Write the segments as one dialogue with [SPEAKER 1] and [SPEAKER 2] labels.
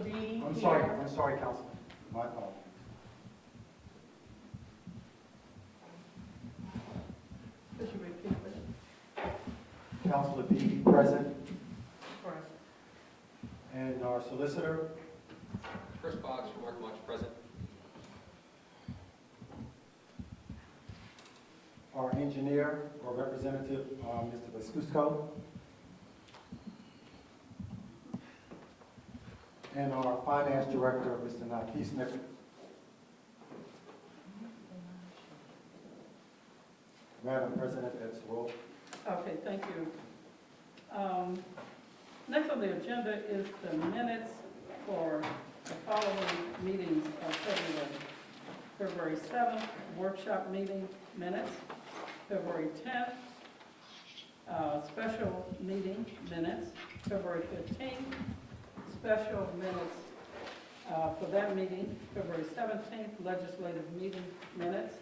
[SPEAKER 1] Beatty.
[SPEAKER 2] I'm sorry, Councilman. My apologies.
[SPEAKER 1] Could you repeat that?
[SPEAKER 2] Councilor Beatty present,
[SPEAKER 1] Present.
[SPEAKER 2] and our solicitor,
[SPEAKER 3] Chris Boggs from Mark March, present.
[SPEAKER 2] our engineer or representative, Mr. Vescusko, and our finance director, Mr. Nakis Smith. Madam President, that's roll.
[SPEAKER 1] Okay, thank you. Next on the agenda is the minutes for the following meetings of February. February 7th, workshop meeting minutes. February 10th, special meeting minutes. February 15th, special minutes for that meeting. February 17th, legislative meeting minutes.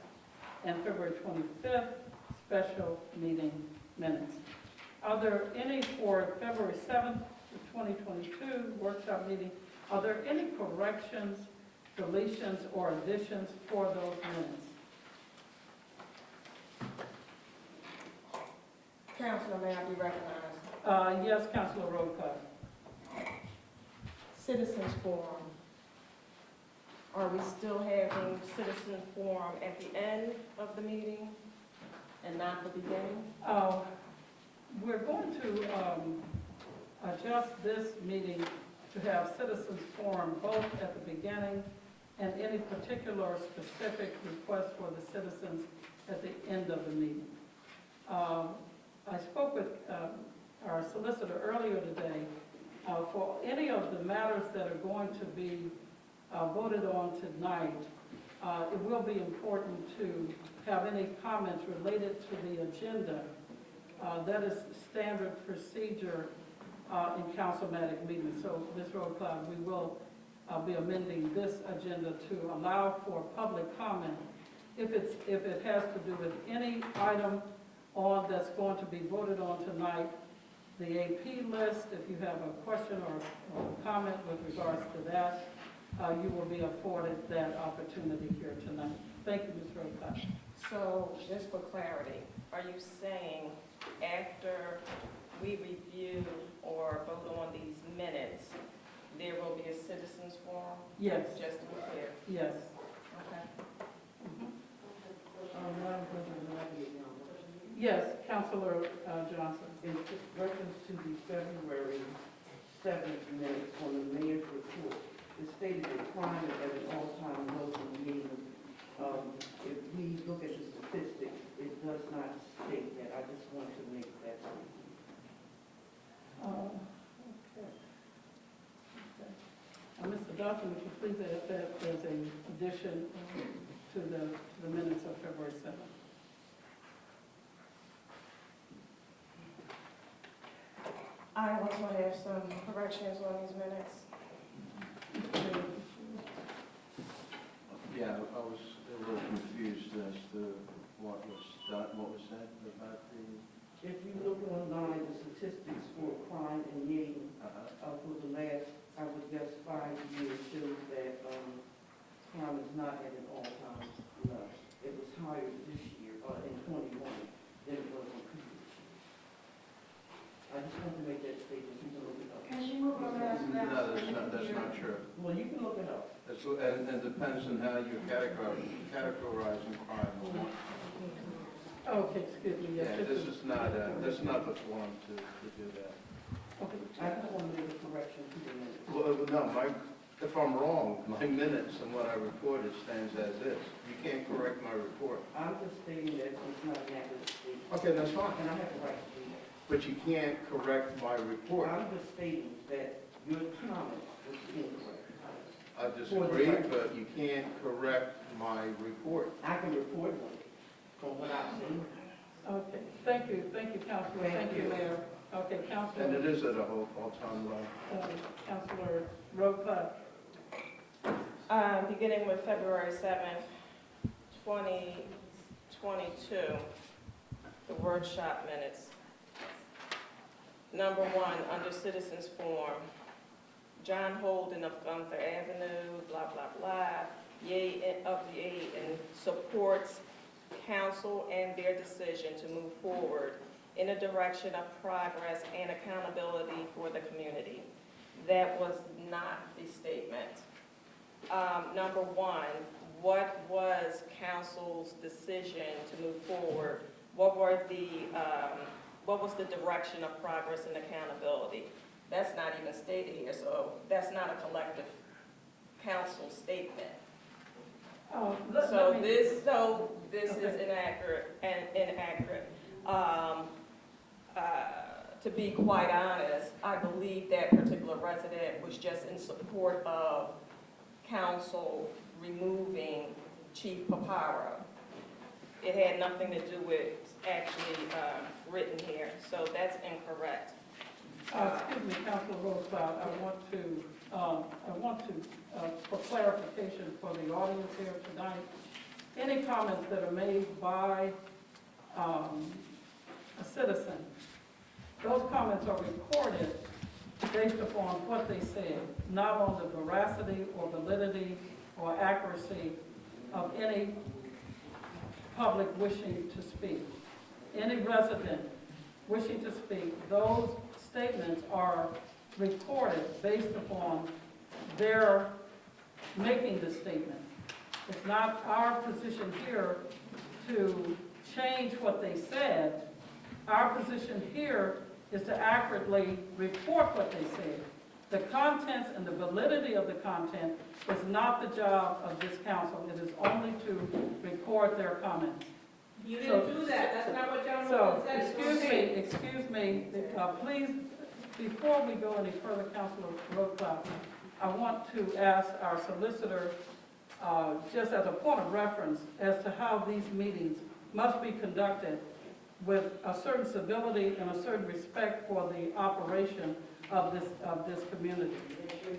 [SPEAKER 1] And February 25th, special meeting minutes. Are there any for February 7th, 2022 workshop meeting? Are there any corrections, deletions, or additions for those minutes?
[SPEAKER 4] Councilor, may I be recognized?
[SPEAKER 1] Yes, Councilor Roca.
[SPEAKER 4] Citizens Forum. Are we still having citizen forum at the end of the meeting and not the beginning?
[SPEAKER 1] We're going to adjust this meeting to have citizens forum both at the beginning and any particular specific request for the citizens at the end of the meeting. I spoke with our solicitor earlier today. For any of the matters that are going to be voted on tonight, it will be important to have any comments related to the agenda. That is standard procedure in councilmatic meetings. So, Ms. Roca, we will be amending this agenda to allow for public comment if it has to do with any item that's going to be voted on tonight. The AP list, if you have a question or comment with regards to that, you will be afforded that opportunity here tonight. Thank you, Ms. Roca.
[SPEAKER 4] So, just for clarity, are you saying after we review or vote on these minutes, there will be a citizens forum?
[SPEAKER 1] Yes,
[SPEAKER 4] Just to be clear.
[SPEAKER 1] yes.
[SPEAKER 4] Okay.
[SPEAKER 1] Madam President, yes, Councilor Johnson.
[SPEAKER 5] In reference to the February 7th minutes on the mayor's report, it stated that crime is at an all-time low in the meeting. If we look at the statistics, it does not state that. I just want to make that clear.
[SPEAKER 1] Okay. Mr. Dawson, would you please add that as an addition to the minutes of February 7th?
[SPEAKER 4] I also have some corrections on these minutes.
[SPEAKER 6] Yeah, I was a little confused as to what was said about the,
[SPEAKER 5] If you look online, the statistics for crime in Yeadon for the last, I would guess, 5 years shows that crime is not at an all-time low. It was higher this year, in 21, than it was in previous years. I just want to make that statement. You can look it up.
[SPEAKER 4] Can you move on to
[SPEAKER 6] no, that's not true.
[SPEAKER 5] Well, you can look it up.
[SPEAKER 6] And it depends on how you're categorizing crime.
[SPEAKER 1] Okay, excuse me.
[SPEAKER 6] Yeah,
[SPEAKER 1] Yes,
[SPEAKER 6] this is not the forum to do that.
[SPEAKER 1] Okay.
[SPEAKER 5] I just want to make a correction to the minutes.
[SPEAKER 6] Well, no, if I'm wrong, my minutes and what I reported stands as is. You can't correct my report.
[SPEAKER 5] I'm just stating that it's not an accurate statement.
[SPEAKER 6] Okay, that's fine.
[SPEAKER 5] And I have the right to do that.
[SPEAKER 6] But you can't correct my report.
[SPEAKER 5] I'm just stating that your comment was incorrect.
[SPEAKER 6] I disagree, but you can't correct my report.
[SPEAKER 5] I can report on it from what I've seen.
[SPEAKER 1] Okay, thank you, Councilor.
[SPEAKER 5] Thank you, Mayor.
[SPEAKER 1] Okay,
[SPEAKER 6] And it
[SPEAKER 1] Councilor,
[SPEAKER 6] is at a all-time low.
[SPEAKER 1] Councilor Roca.
[SPEAKER 4] Beginning with February 7th, 2022, the workshop minutes. Number 1, under Citizens Forum, John Holden of Gunther Avenue, blah, blah, blah, and supports council and their decision to move forward in a direction of progress and accountability for the community. That was not the statement. Number one, what was council's decision to move forward? What was the direction of progress and accountability? That's not even stated here, so that's not a collective council statement. So this is inaccurate and inaccurate. To be quite honest, I believe that particular resident was just in support of council removing Chief Papara. It had nothing to do with actually written here, so that's incorrect.
[SPEAKER 1] Excuse me, Councilor Rosebud, I want to, for clarification for the audience here tonight, any comments that are made by a citizen, those comments are recorded based upon what they said, not on the veracity or validity or accuracy of any public wishing to speak. Any resident wishing to speak, those statements are recorded based upon their making the statement. It's not our position here to change what they said. Our position here is to accurately report what they said. The contents and the validity of the content is not the job of this council. It is only to record their comments.
[SPEAKER 7] You didn't do that, that's not what John
[SPEAKER 1] So,
[SPEAKER 7] Holden said.
[SPEAKER 1] excuse me, please, before we go any further, Councilor Rothkopf, I want to ask our solicitor, just as a point of reference, as to how these meetings must be conducted with a certain civility and a certain respect for the operation of this community.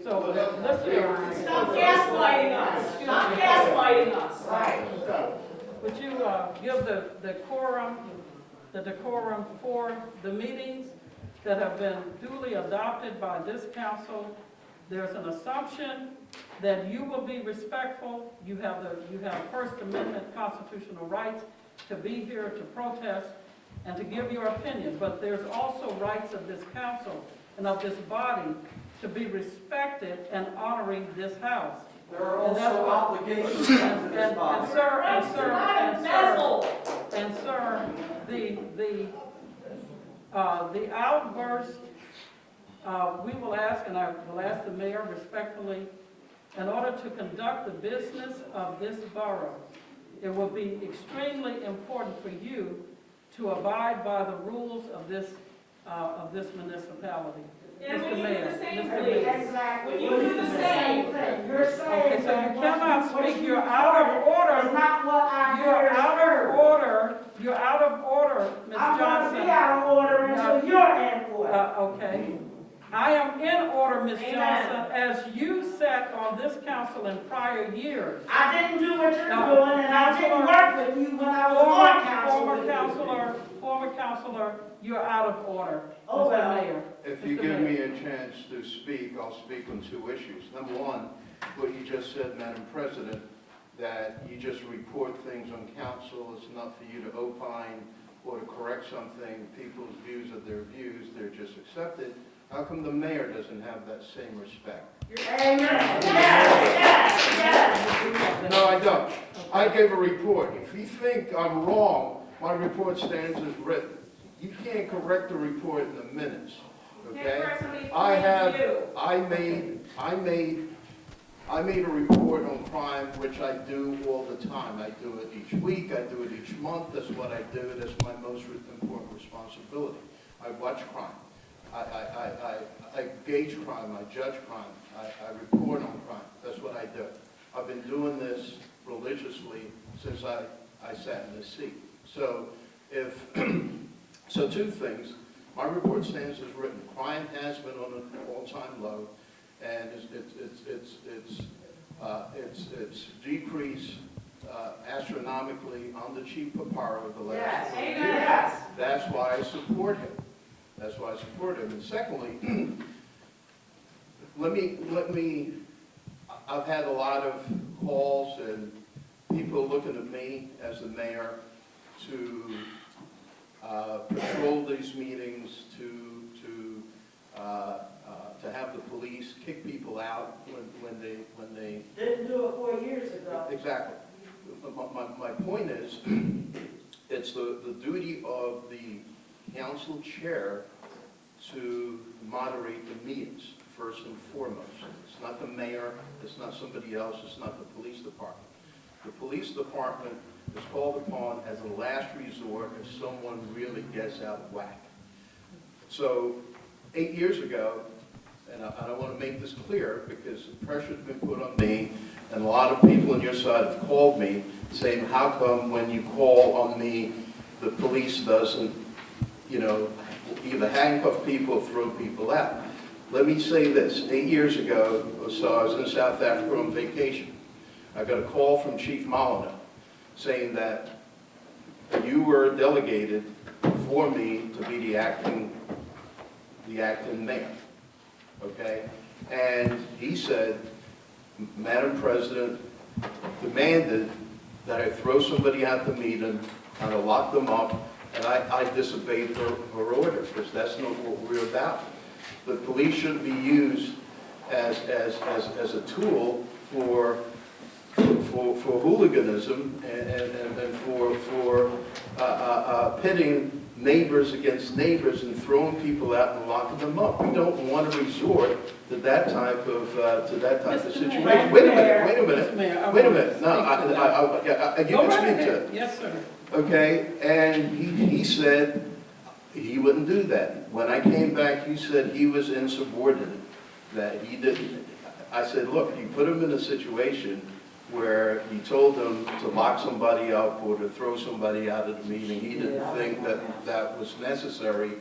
[SPEAKER 1] So, listeners,
[SPEAKER 7] Stop gaslighting us, stop gaslighting us.
[SPEAKER 5] Right.
[SPEAKER 1] would you give the decorum for the meetings that have been duly adopted by this council? There's an assumption that you will be respectful. You have First Amendment constitutional rights to be here, to protest, and to give your opinion. But there's also rights of this council and of this body to be respected and honoring this house.
[SPEAKER 8] There are
[SPEAKER 1] And that's
[SPEAKER 8] also
[SPEAKER 1] what-
[SPEAKER 8] obligations to this body.
[SPEAKER 1] Sir, the outburst, we will ask, and I will ask the mayor respectfully, in order to conduct the business of this borough, it will be extremely important for you to abide by the rules of this municipality.
[SPEAKER 7] And when
[SPEAKER 1] Mr.
[SPEAKER 7] you do
[SPEAKER 1] Mayor,
[SPEAKER 7] the same
[SPEAKER 1] Mr.
[SPEAKER 7] thing,
[SPEAKER 1] Mayor.
[SPEAKER 5] Exactly.
[SPEAKER 7] when you do the same thing,
[SPEAKER 5] You're saying
[SPEAKER 1] Okay, so you
[SPEAKER 5] that
[SPEAKER 1] cannot
[SPEAKER 5] what
[SPEAKER 1] speak,
[SPEAKER 5] you
[SPEAKER 1] you're out of
[SPEAKER 5] reported
[SPEAKER 1] order.
[SPEAKER 5] is not what I
[SPEAKER 1] You're out
[SPEAKER 5] heard.
[SPEAKER 1] of order, you're out of order, Ms.
[SPEAKER 5] I'm
[SPEAKER 1] Johnson.
[SPEAKER 5] gonna be out of order until you're in order.
[SPEAKER 1] Okay. I am in order, Ms.
[SPEAKER 7] Amen.
[SPEAKER 1] Johnson, as you sat on this council in prior years.
[SPEAKER 5] I didn't do what you're
[SPEAKER 1] No,
[SPEAKER 5] doing, and I didn't work with you when I was on council with you.
[SPEAKER 1] Former counselor, you're out of order,
[SPEAKER 5] Oh, well.
[SPEAKER 1] Mr. Mayor.
[SPEAKER 6] If you
[SPEAKER 1] Mr.
[SPEAKER 6] give
[SPEAKER 1] Mayor.
[SPEAKER 6] me a chance to speak, I'll speak on two issues. Number one, what you just said, Madam President, that you just report things on council, it's not for you to opine or to correct something. People's views are their views, they're just accepted. How come the mayor doesn't have that same respect?
[SPEAKER 5] Amen. Yes.
[SPEAKER 6] No, I don't. I gave a report. If you think I'm wrong, my report stands as written. You can't correct the report in the minutes, okay? I made a report on crime, which I do all the time. I do it each week, I do it each month. That's what I do. That's my most important responsibility. I watch crime. I gauge crime, I judge crime, I report on crime. That's what I do. I've been doing this religiously since I sat in this seat. So so two things. My report stands as written. Crime has been on an all-time low, and it's decreased astronomically under Chief Papara over the last 4 years.
[SPEAKER 5] Yes.
[SPEAKER 6] That's why I support him. That's why I support him. And secondly, I've had a lot of calls and people looking at me as the mayor to patrol these meetings, to have the police kick people out when they.
[SPEAKER 5] Didn't do it 4 years ago.
[SPEAKER 6] Exactly. My point is, it's the duty of the council chair to moderate the meetings, first and foremost. It's not the mayor, it's not somebody else, it's not the police department. The police department is called upon as a last resort if someone really gets out of whack. So 8 years ago, and I want to make this clear because the pressure's been put on me, and a lot of people on your side have called me saying, how come when you call on me, the police doesn't, either handcuff people or throw people out? Let me say this. 8 years ago or so, I was in South Africa on vacation. I got a call from Chief Molyneux saying that you were delegated for me to be the acting mayor, okay? And he said, Madam President demanded that I throw somebody out the meeting, kind of lock them up, and I disobeyed her order, because that's not what we're about. The police shouldn't be used as a tool for hooliganism and for pitting neighbors against neighbors and throwing people out and locking them up. We don't want to resort to that type of situation. Wait a minute. No, you can speak to it.
[SPEAKER 1] Yes, sir.
[SPEAKER 6] Okay, and he said he wouldn't do that. When I came back, he said he was insubordinate, that he didn't. I said, look, you put him in a situation where he told them to lock somebody up or to throw somebody out of the meeting. He didn't think that was necessary,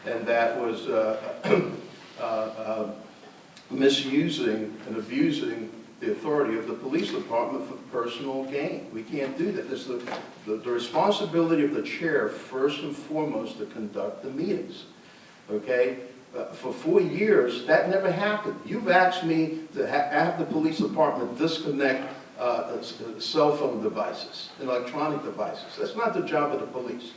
[SPEAKER 6] and that was misusing and abusing the authority of the police department for personal gain. We can't do that. It's the responsibility of the chair, first and foremost, to conduct the meetings, okay? For 4 years, that never happened. You've asked me to have the police department disconnect cell phone devices, electronic devices. That's not the job of the police.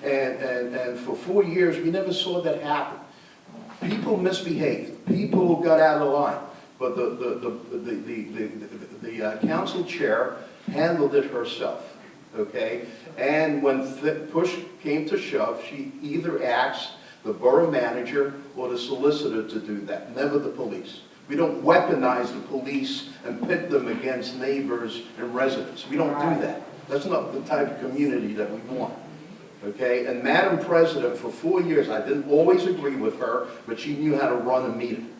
[SPEAKER 6] And for 4 years, we never saw that happen. People misbehaved. People got out of line. But the council chair handled it herself, okay? And when push came to shove, she either asked the borough manager or the solicitor to do that, never the police. We don't weaponize the police and pit them against neighbors and residents. We don't do that. That's not the type of community that we want, okay? And Madam President, for 4 years, I didn't always agree with her, but she knew how to run a meeting.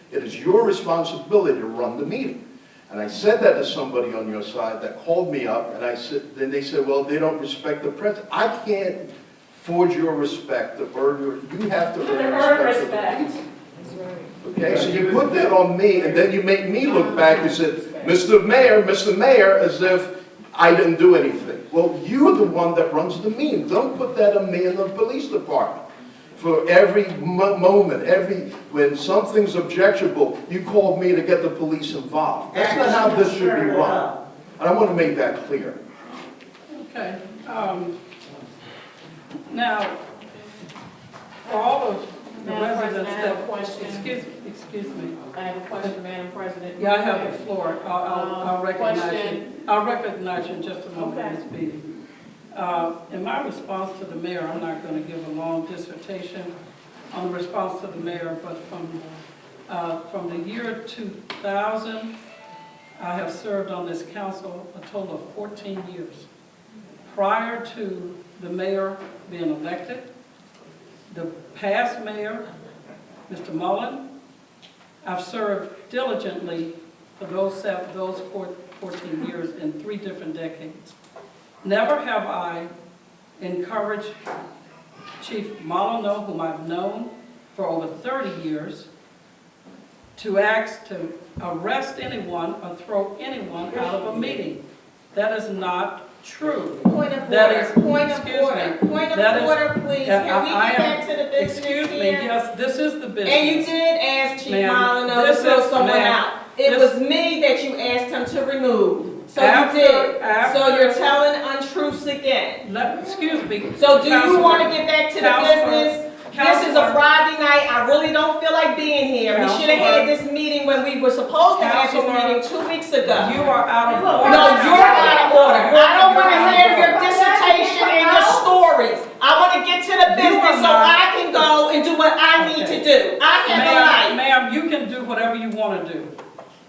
[SPEAKER 6] It is your responsibility to run the meeting. And I said that to somebody on your side that called me up, and then they said, well, they don't respect the president. I can't forge your respect, you have to earn respect of the people. Okay, so you put that on me, and then you make me look back and say, Mr. Mayor, as if I didn't do anything. Well, you're the one that runs the meeting. Don't put that on me and the police department. For every moment, when something's objectionable, you call me to get the police involved. That's not how this should be run. And I want to make that clear.
[SPEAKER 1] Okay. Now, for all of the residents
[SPEAKER 7] I have a question.
[SPEAKER 1] Excuse me.
[SPEAKER 7] I have a question, Madam President.
[SPEAKER 1] Yeah, I have the floor. I'll recognize you.
[SPEAKER 7] Question.
[SPEAKER 1] I'll recognize you in just a moment,
[SPEAKER 7] Okay.
[SPEAKER 1] Ms. Beatty. In my response to the mayor, I'm not going to give a long dissertation on the response to the mayor, but from the year 2000, I have served on this council a total of 14 years. Prior to the mayor being elected, the past mayor, Mr. Mullen, I've served diligently for those 14 years in 3 different decades. Never have I encouraged Chief Molyneux, whom I've known for over 30 years, to ask to arrest anyone or throw anyone out of a meeting. That is not true.
[SPEAKER 4] Point of
[SPEAKER 1] That
[SPEAKER 4] order,
[SPEAKER 1] is-
[SPEAKER 4] point of
[SPEAKER 1] excuse
[SPEAKER 4] order,
[SPEAKER 1] me.
[SPEAKER 4] point
[SPEAKER 1] That
[SPEAKER 4] of
[SPEAKER 1] is-
[SPEAKER 4] order, please.
[SPEAKER 1] Yeah,
[SPEAKER 4] Can we
[SPEAKER 1] I
[SPEAKER 4] get
[SPEAKER 1] am-
[SPEAKER 4] back to the business
[SPEAKER 1] Excuse me,
[SPEAKER 4] here?
[SPEAKER 1] yes, this is the business.
[SPEAKER 4] And you did ask Chief
[SPEAKER 1] Ma'am,
[SPEAKER 4] Molyneux to
[SPEAKER 1] this
[SPEAKER 4] throw
[SPEAKER 1] is-
[SPEAKER 4] someone
[SPEAKER 1] ma'am,
[SPEAKER 4] out. It
[SPEAKER 1] this-
[SPEAKER 4] was me that you asked him to remove. So
[SPEAKER 1] After-
[SPEAKER 4] you did.
[SPEAKER 1] after-
[SPEAKER 4] So you're telling untruths again.
[SPEAKER 1] Excuse me.
[SPEAKER 4] So do you
[SPEAKER 1] Counselor-
[SPEAKER 4] want to get back to the
[SPEAKER 1] Counselor-
[SPEAKER 4] business? This is a
[SPEAKER 1] Counselor-
[SPEAKER 4] Friday night. I really don't feel like being here. We should have
[SPEAKER 1] Counselor-
[SPEAKER 4] had this meeting when we were supposed to have this
[SPEAKER 1] Counselor-
[SPEAKER 4] meeting 2 weeks ago.
[SPEAKER 1] You are out of order.
[SPEAKER 4] No, you're out of order. I don't want to
[SPEAKER 1] You're out of
[SPEAKER 4] hear your
[SPEAKER 1] order.
[SPEAKER 4] dissertation and your stories. I want to get to the business so
[SPEAKER 1] not-
[SPEAKER 4] I can go and do what I need to do. I have a life.
[SPEAKER 1] Ma'am, you can do whatever you want to do.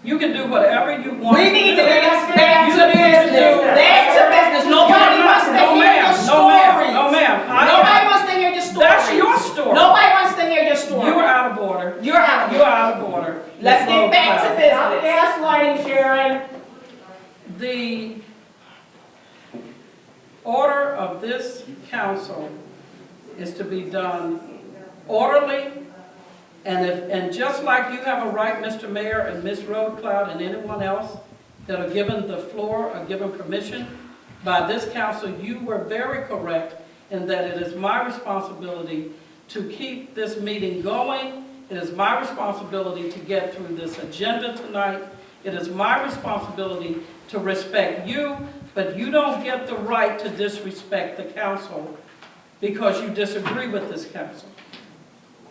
[SPEAKER 1] You can do whatever you want to do.
[SPEAKER 4] We need to get back
[SPEAKER 1] You
[SPEAKER 4] to
[SPEAKER 1] need to
[SPEAKER 4] business.
[SPEAKER 1] do-
[SPEAKER 4] Back to business. Nobody wants to
[SPEAKER 1] No,
[SPEAKER 4] hear
[SPEAKER 1] ma'am.
[SPEAKER 4] your
[SPEAKER 1] No,
[SPEAKER 4] stories.
[SPEAKER 1] ma'am. No, ma'am.
[SPEAKER 4] Nobody wants to hear your stories.
[SPEAKER 1] That's your story.
[SPEAKER 4] Nobody wants to hear your story.
[SPEAKER 1] You are out of order.
[SPEAKER 4] You're out of
[SPEAKER 1] You're
[SPEAKER 4] order.
[SPEAKER 1] out of order.
[SPEAKER 4] Let's
[SPEAKER 1] Ms.
[SPEAKER 4] get back to
[SPEAKER 1] Rose-Cloud.
[SPEAKER 7] Stop
[SPEAKER 4] business.
[SPEAKER 7] gaslighting, Sharon.
[SPEAKER 1] The order of this council is to be done orderly, and just like you have a right, Mr. Mayor and Ms. Rose-Cloud and anyone else that are given the floor or given permission by this council, you were very correct in that it is my responsibility to keep this meeting going. It is my responsibility to get through this agenda tonight. It is my responsibility to respect you, but you don't get the right to disrespect the council because you disagree with this council.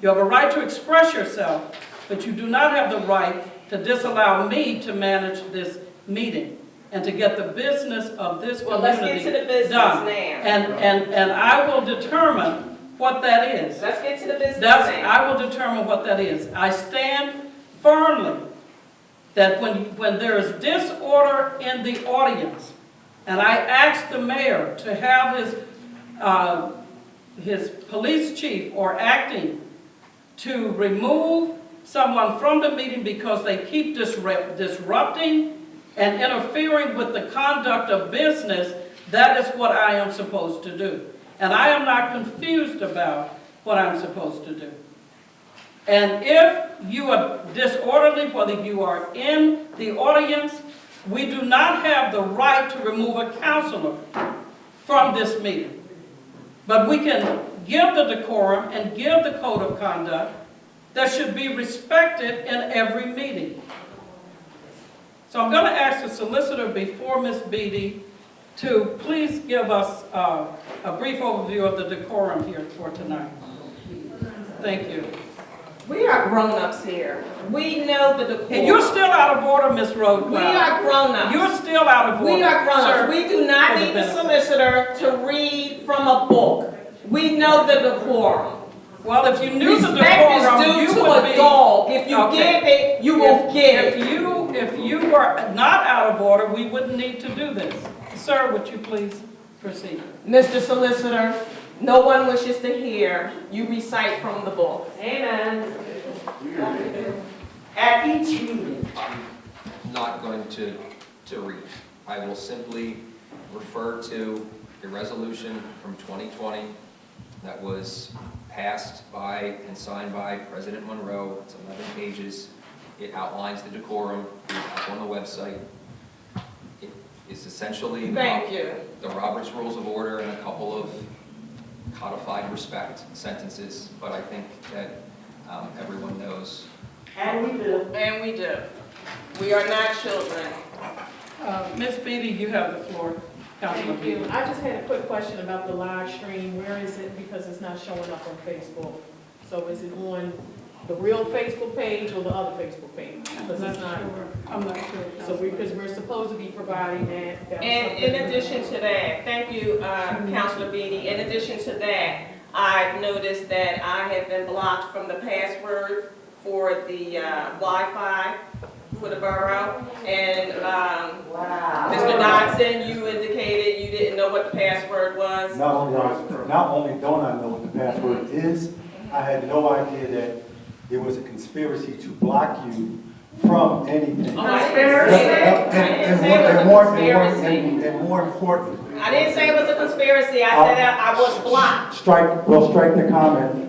[SPEAKER 1] You have a right to express yourself, but you do not have the right to disallow me to manage this meeting and to get the business of this
[SPEAKER 4] Well, let's get to
[SPEAKER 1] community
[SPEAKER 4] the business
[SPEAKER 1] done.
[SPEAKER 4] now.
[SPEAKER 1] And I will determine what that is.
[SPEAKER 4] Let's get to the business now.
[SPEAKER 1] I will determine what that is. I stand firmly that when there is disorder in the audience, and I ask the mayor to have his police chief or acting to remove someone from the meeting because they keep disrupting and interfering with the conduct of business, that is what I am supposed to do. And I am not confused about what I'm supposed to do. And if you are disorderly, whether you are in the audience, we do not have the right to remove a counselor from this meeting. But we can give the decorum and give the code of conduct that should be respected in every meeting. So I'm going to ask the solicitor before Ms. Beatty to please give us a brief overview of the decorum here for tonight. Thank you.
[SPEAKER 4] We are grown-ups here. We know the decorum.
[SPEAKER 1] And you're still out of order, Ms. Rose-Cloud.
[SPEAKER 4] We are grown-ups.
[SPEAKER 1] You're still out of order.
[SPEAKER 4] We are grown-ups.
[SPEAKER 1] Sir,
[SPEAKER 4] We do not
[SPEAKER 1] for the
[SPEAKER 4] need the
[SPEAKER 1] benefit.
[SPEAKER 4] solicitor to read from a book. We know the decorum.
[SPEAKER 1] Well, if you knew the
[SPEAKER 4] Respect is
[SPEAKER 1] decorum,
[SPEAKER 4] due
[SPEAKER 1] you
[SPEAKER 4] to
[SPEAKER 1] would
[SPEAKER 4] a
[SPEAKER 1] be.
[SPEAKER 4] dog. If you
[SPEAKER 1] Okay.
[SPEAKER 4] give it, you will get it.
[SPEAKER 1] If you were not out of order, we wouldn't need to do this. Sir, would you please proceed?
[SPEAKER 4] Mr. Solicitor, no one wishes to hear you recite from the book.
[SPEAKER 7] Amen. At each meeting.
[SPEAKER 3] I'm not going to read. I will simply refer to a resolution from 2020 that was passed by and signed by President Monroe. It's 11 pages. It outlines the decorum. It's up on the website. It is essentially
[SPEAKER 4] Thank you.
[SPEAKER 3] the Roberts Rules of Order and a couple of codified respect sentences, but I think that everyone knows.
[SPEAKER 7] And we do.
[SPEAKER 4] And we do. We are not children.
[SPEAKER 1] Ms. Beatty, you have the floor. Councilor
[SPEAKER 9] Thank you.
[SPEAKER 1] Beatty.
[SPEAKER 9] I just had a quick question about the live stream. Where is it? Because it's not showing up on Facebook. So is it on the real Facebook page or the other Facebook page? Because it's not.
[SPEAKER 1] I'm not sure.
[SPEAKER 9] So because we're supposed to be providing that. That was
[SPEAKER 4] And
[SPEAKER 9] something-
[SPEAKER 4] in addition to that, thank you, Councilor Beatty. In addition to that, I've noticed that I have been blocked from the password for the Wi-Fi for the borough. And Mr. Dodson, you indicated you didn't know what the password was.
[SPEAKER 2] Not only don't I know what the password is, I had no idea that there was a conspiracy to block you from anything.
[SPEAKER 4] Oh, I didn't say that. I didn't say it was a conspiracy.
[SPEAKER 2] And more important.
[SPEAKER 4] I didn't say it was a conspiracy. I said that I was blocked.
[SPEAKER 2] Strike the comment.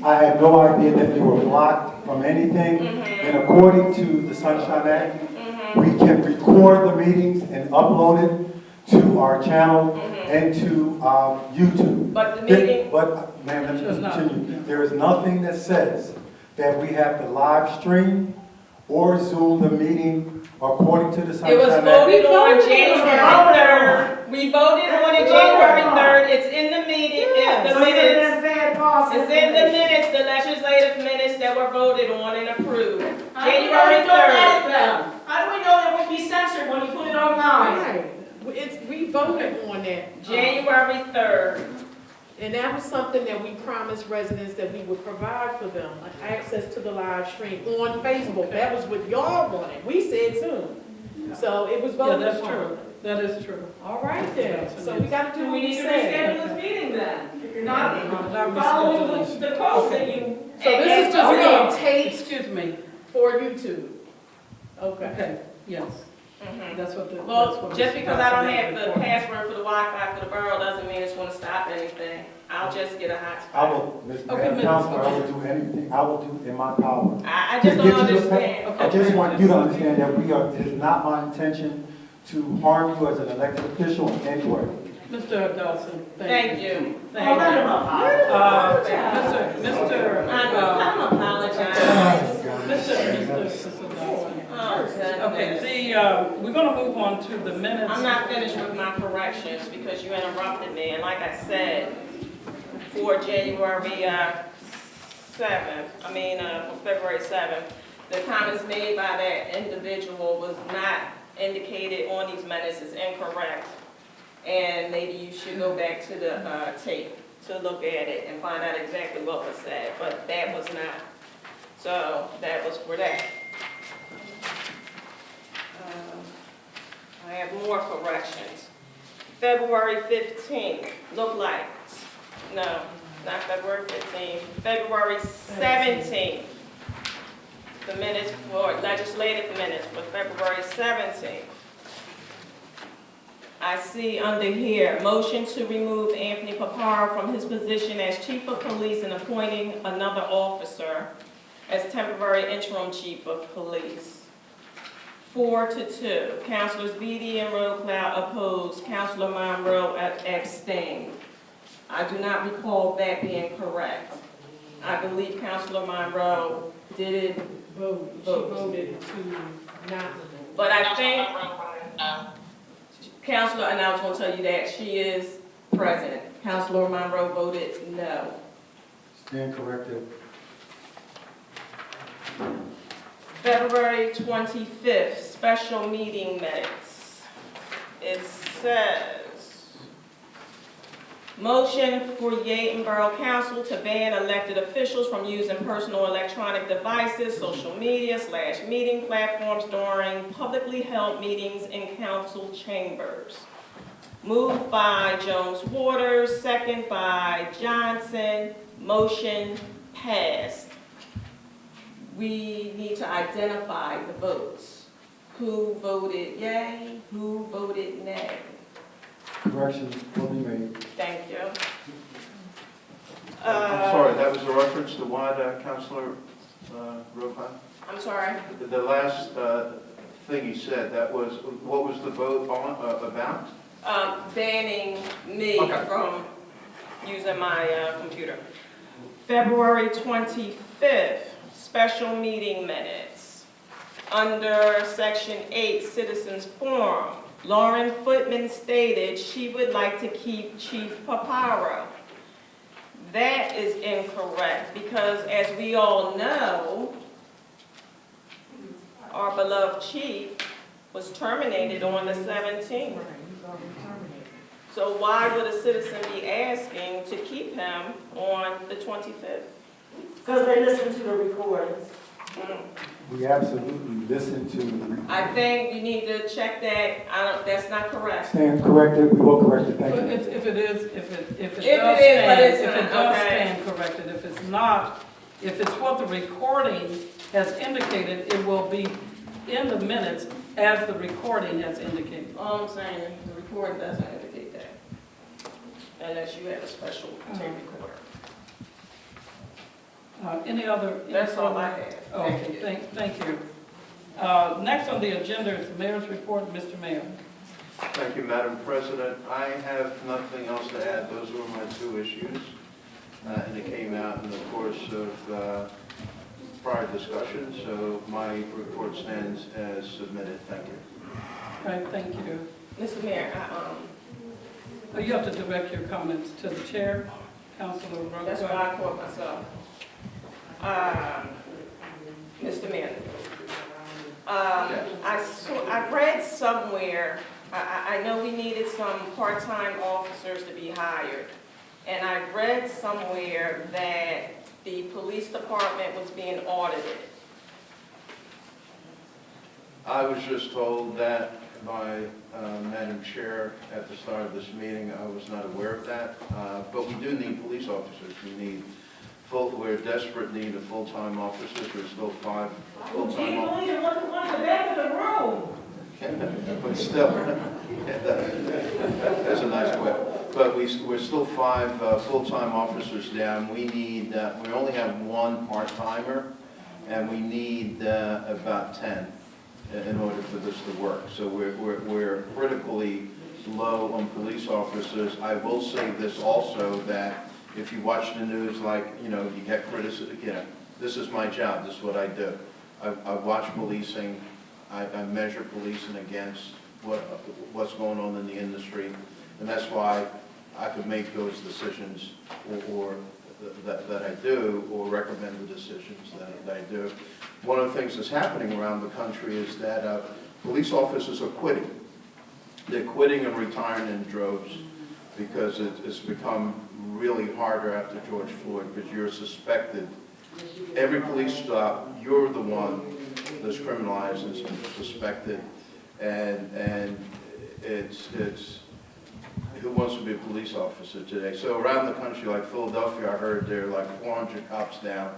[SPEAKER 2] I had no idea that you were blocked from anything. And according to the Sunshine Act, we can record the meetings and upload it to our channel and to YouTube.
[SPEAKER 4] But the meeting,
[SPEAKER 2] But, ma'am, let me
[SPEAKER 1] It's not.
[SPEAKER 2] continue. There is nothing that says that we have to live stream or Zoom the meeting according to the
[SPEAKER 4] it was
[SPEAKER 2] Sunshine Act.
[SPEAKER 4] voted on
[SPEAKER 7] voted
[SPEAKER 4] January
[SPEAKER 7] on it.
[SPEAKER 4] 3rd. We voted on it January 3rd. It's in the meeting, in the minutes. It's in the minutes, the legislative minutes that were voted on and approved. January 3rd.
[SPEAKER 7] How do we know it won't be censored when you put it online?
[SPEAKER 9] Right. We voted on that.
[SPEAKER 4] January 3rd.
[SPEAKER 9] And that was something that we promised residents that we would provide for them, access to the live stream on Facebook. That was what y'all wanted. We said soon. So it was
[SPEAKER 1] Yeah,
[SPEAKER 9] voted
[SPEAKER 1] that's
[SPEAKER 9] upon.
[SPEAKER 1] true. That is true.
[SPEAKER 9] All right then. So we gotta do
[SPEAKER 7] Do
[SPEAKER 9] what
[SPEAKER 7] we
[SPEAKER 9] we
[SPEAKER 7] need to
[SPEAKER 9] said.
[SPEAKER 7] reschedule this meeting then? If you're not
[SPEAKER 1] Not
[SPEAKER 7] following
[SPEAKER 1] reschedule.
[SPEAKER 7] the code that you.
[SPEAKER 9] So this is just
[SPEAKER 7] Okay.
[SPEAKER 9] being taped
[SPEAKER 1] Excuse me.
[SPEAKER 9] for YouTube. Okay.
[SPEAKER 1] Okay, yes.
[SPEAKER 4] Mhm.
[SPEAKER 1] That's what the. that's
[SPEAKER 4] Well,
[SPEAKER 1] what
[SPEAKER 4] just
[SPEAKER 1] Mr.
[SPEAKER 4] because I don't
[SPEAKER 1] Johnson
[SPEAKER 4] have
[SPEAKER 1] did
[SPEAKER 4] the
[SPEAKER 1] before.
[SPEAKER 4] password for the Wi-Fi for the borough doesn't mean it's gonna stop anything. I'll just get a hotspot.
[SPEAKER 2] I will, Mr.
[SPEAKER 1] Okay,
[SPEAKER 2] Madam Counselor, I will do anything, I will do in my power.
[SPEAKER 4] I
[SPEAKER 2] to
[SPEAKER 4] just don't
[SPEAKER 2] get you the
[SPEAKER 4] understand.
[SPEAKER 2] I just want you to understand that it is not my intention to harm you as an elected official in any way.
[SPEAKER 1] Mr. Dawson,
[SPEAKER 4] Thank you.
[SPEAKER 1] Thank you. Mr.
[SPEAKER 4] I'm apologizing.
[SPEAKER 1] Mr. Dawson.
[SPEAKER 4] Oh,
[SPEAKER 1] Okay,
[SPEAKER 4] goodness.
[SPEAKER 1] we're gonna move on to the minutes.
[SPEAKER 4] I'm not finished with my corrections because you interrupted me, and like I said, for January 7th, for February 7th, the comments made by that individual was not indicated on these minutes is incorrect. And maybe you should go back to the tape to look at it and find out exactly what was said, but that was not. So that was for that. I have more corrections. February 15th, look like, no, not February 15th, February 17th. The minutes for, legislative minutes for February 17th. I see under here, motion to remove Anthony Paparo from his position as chief of police and appointing another officer as temporary interim chief of police. 4-2. Councilors Beatty and Roadcloud opposed. Councilor Monroe abstained. I do not recall that being correct. I believe Councilor Monroe did
[SPEAKER 9] Vote. She voted to not.
[SPEAKER 4] but I think Councilor, and I was going to tell you that she is present. Councilor Monroe voted no.
[SPEAKER 2] Stand corrected.
[SPEAKER 4] February 25th, special meeting minutes. It says, motion for Yeadon Borough Council to ban elected officials from using personal electronic devices, social media / meeting platforms during publicly held meetings in council chambers. Moved by Jones Waters, second by Johnson, motion passed. We need to identify the votes. Who voted yay? Who voted nay?
[SPEAKER 2] Corrections will be made.
[SPEAKER 4] Thank you.
[SPEAKER 6] I'm sorry, that was a reference to what, Councilor Ropan?
[SPEAKER 4] I'm sorry.
[SPEAKER 6] The last thing he said, that was, what was the vote on, about?
[SPEAKER 4] Banning me
[SPEAKER 6] Okay.
[SPEAKER 4] from using my computer. February 25th, special meeting minutes. Under Section 8, Citizens Forum, Lauren Footman stated she would like to keep Chief Paparo. That is incorrect because, as we all know, our beloved chief was terminated on the 17th. So why would a citizen be asking to keep him on the 25th?
[SPEAKER 7] Because they listen to the recordings.
[SPEAKER 2] We absolutely listen to.
[SPEAKER 4] I think you need to check that. That's not correct.
[SPEAKER 2] Stand corrected, we will correct it, thank you.
[SPEAKER 1] If it is, if it
[SPEAKER 4] If
[SPEAKER 1] does
[SPEAKER 4] it is, but it's
[SPEAKER 1] stand, if it
[SPEAKER 4] not,
[SPEAKER 1] does
[SPEAKER 4] okay.
[SPEAKER 1] stand corrected, if it's not, if it's what the recording has indicated, it will be in the minutes as the recording has indicated.
[SPEAKER 4] All I'm saying is the report doesn't indicate that. Unless you have a special tape recorder.
[SPEAKER 1] Any other?
[SPEAKER 4] That's all I have. Thank
[SPEAKER 1] Okay,
[SPEAKER 4] you.
[SPEAKER 1] thank you. Next on the agenda is the mayor's report, Mr. Mayor.
[SPEAKER 6] Thank you, Madam President. I have nothing else to add. Those were my two issues. And it came out in the course of prior discussion, so my report stands as submitted. Thank you.
[SPEAKER 1] All right, thank you.
[SPEAKER 4] Mr. Mayor,
[SPEAKER 1] You have to direct your comments to the chair, Councilor Rowe.
[SPEAKER 4] that's why I caught myself. Mr. Mayor, I read somewhere, I know we needed some part-time officers to be hired, and I read somewhere that the police department was being audited.
[SPEAKER 6] I was just told that by Madam Chair at the start of this meeting. I was not aware of that, but we do need police officers. We're in desperate need of full-time officers. There's still 5 full-time officers.
[SPEAKER 7] Gee, look at one in the back of the room.
[SPEAKER 6] But still, that's a nice way. But we're still 5 full-time officers down. We only have 1 part-timer, and we need about 10 in order for this to work. So we're critically low on police officers. I will say this also, that if you watch the news, like, you get criticism, this is my job, this is what I do. I watch policing, I measure policing against what's going on in the industry, and that's why I could make those decisions or that I do, or recommend the decisions that I do. One of the things that's happening around the country is that police officers are quitting. They're quitting and retiring in droves because it's become really harder after George Floyd, because you're suspected. Every police stop, you're the one that's criminalized and suspected, and it's who wants to be a police officer today? So around the country, like Philadelphia, I heard there are like 400 cops down.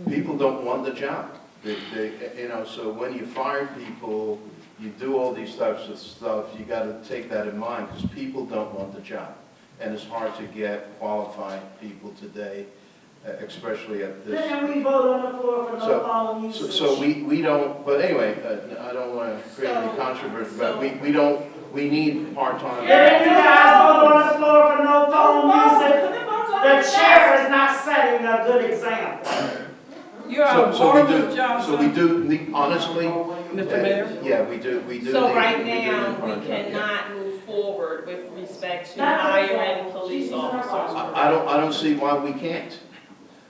[SPEAKER 6] People don't want the job. So when you fire people, you do all these types of stuff, you got to take that in mind, because people don't want the job. And it's hard to get qualified people today, especially at this.
[SPEAKER 7] Then we vote on the floor for no phone usage.
[SPEAKER 6] So we don't, but anyway, I don't want to create any controversy, but we need part-time.
[SPEAKER 7] Then you guys vote on the floor for no phone usage. The chair is not setting a good example.
[SPEAKER 1] You're out of order, Ms. Johnson.
[SPEAKER 6] So we do need, honestly.
[SPEAKER 1] Mr. Mayor?
[SPEAKER 6] Yeah, we do.
[SPEAKER 4] So right now, we cannot move forward with respect to hiring police officers.
[SPEAKER 6] I don't see why we can't.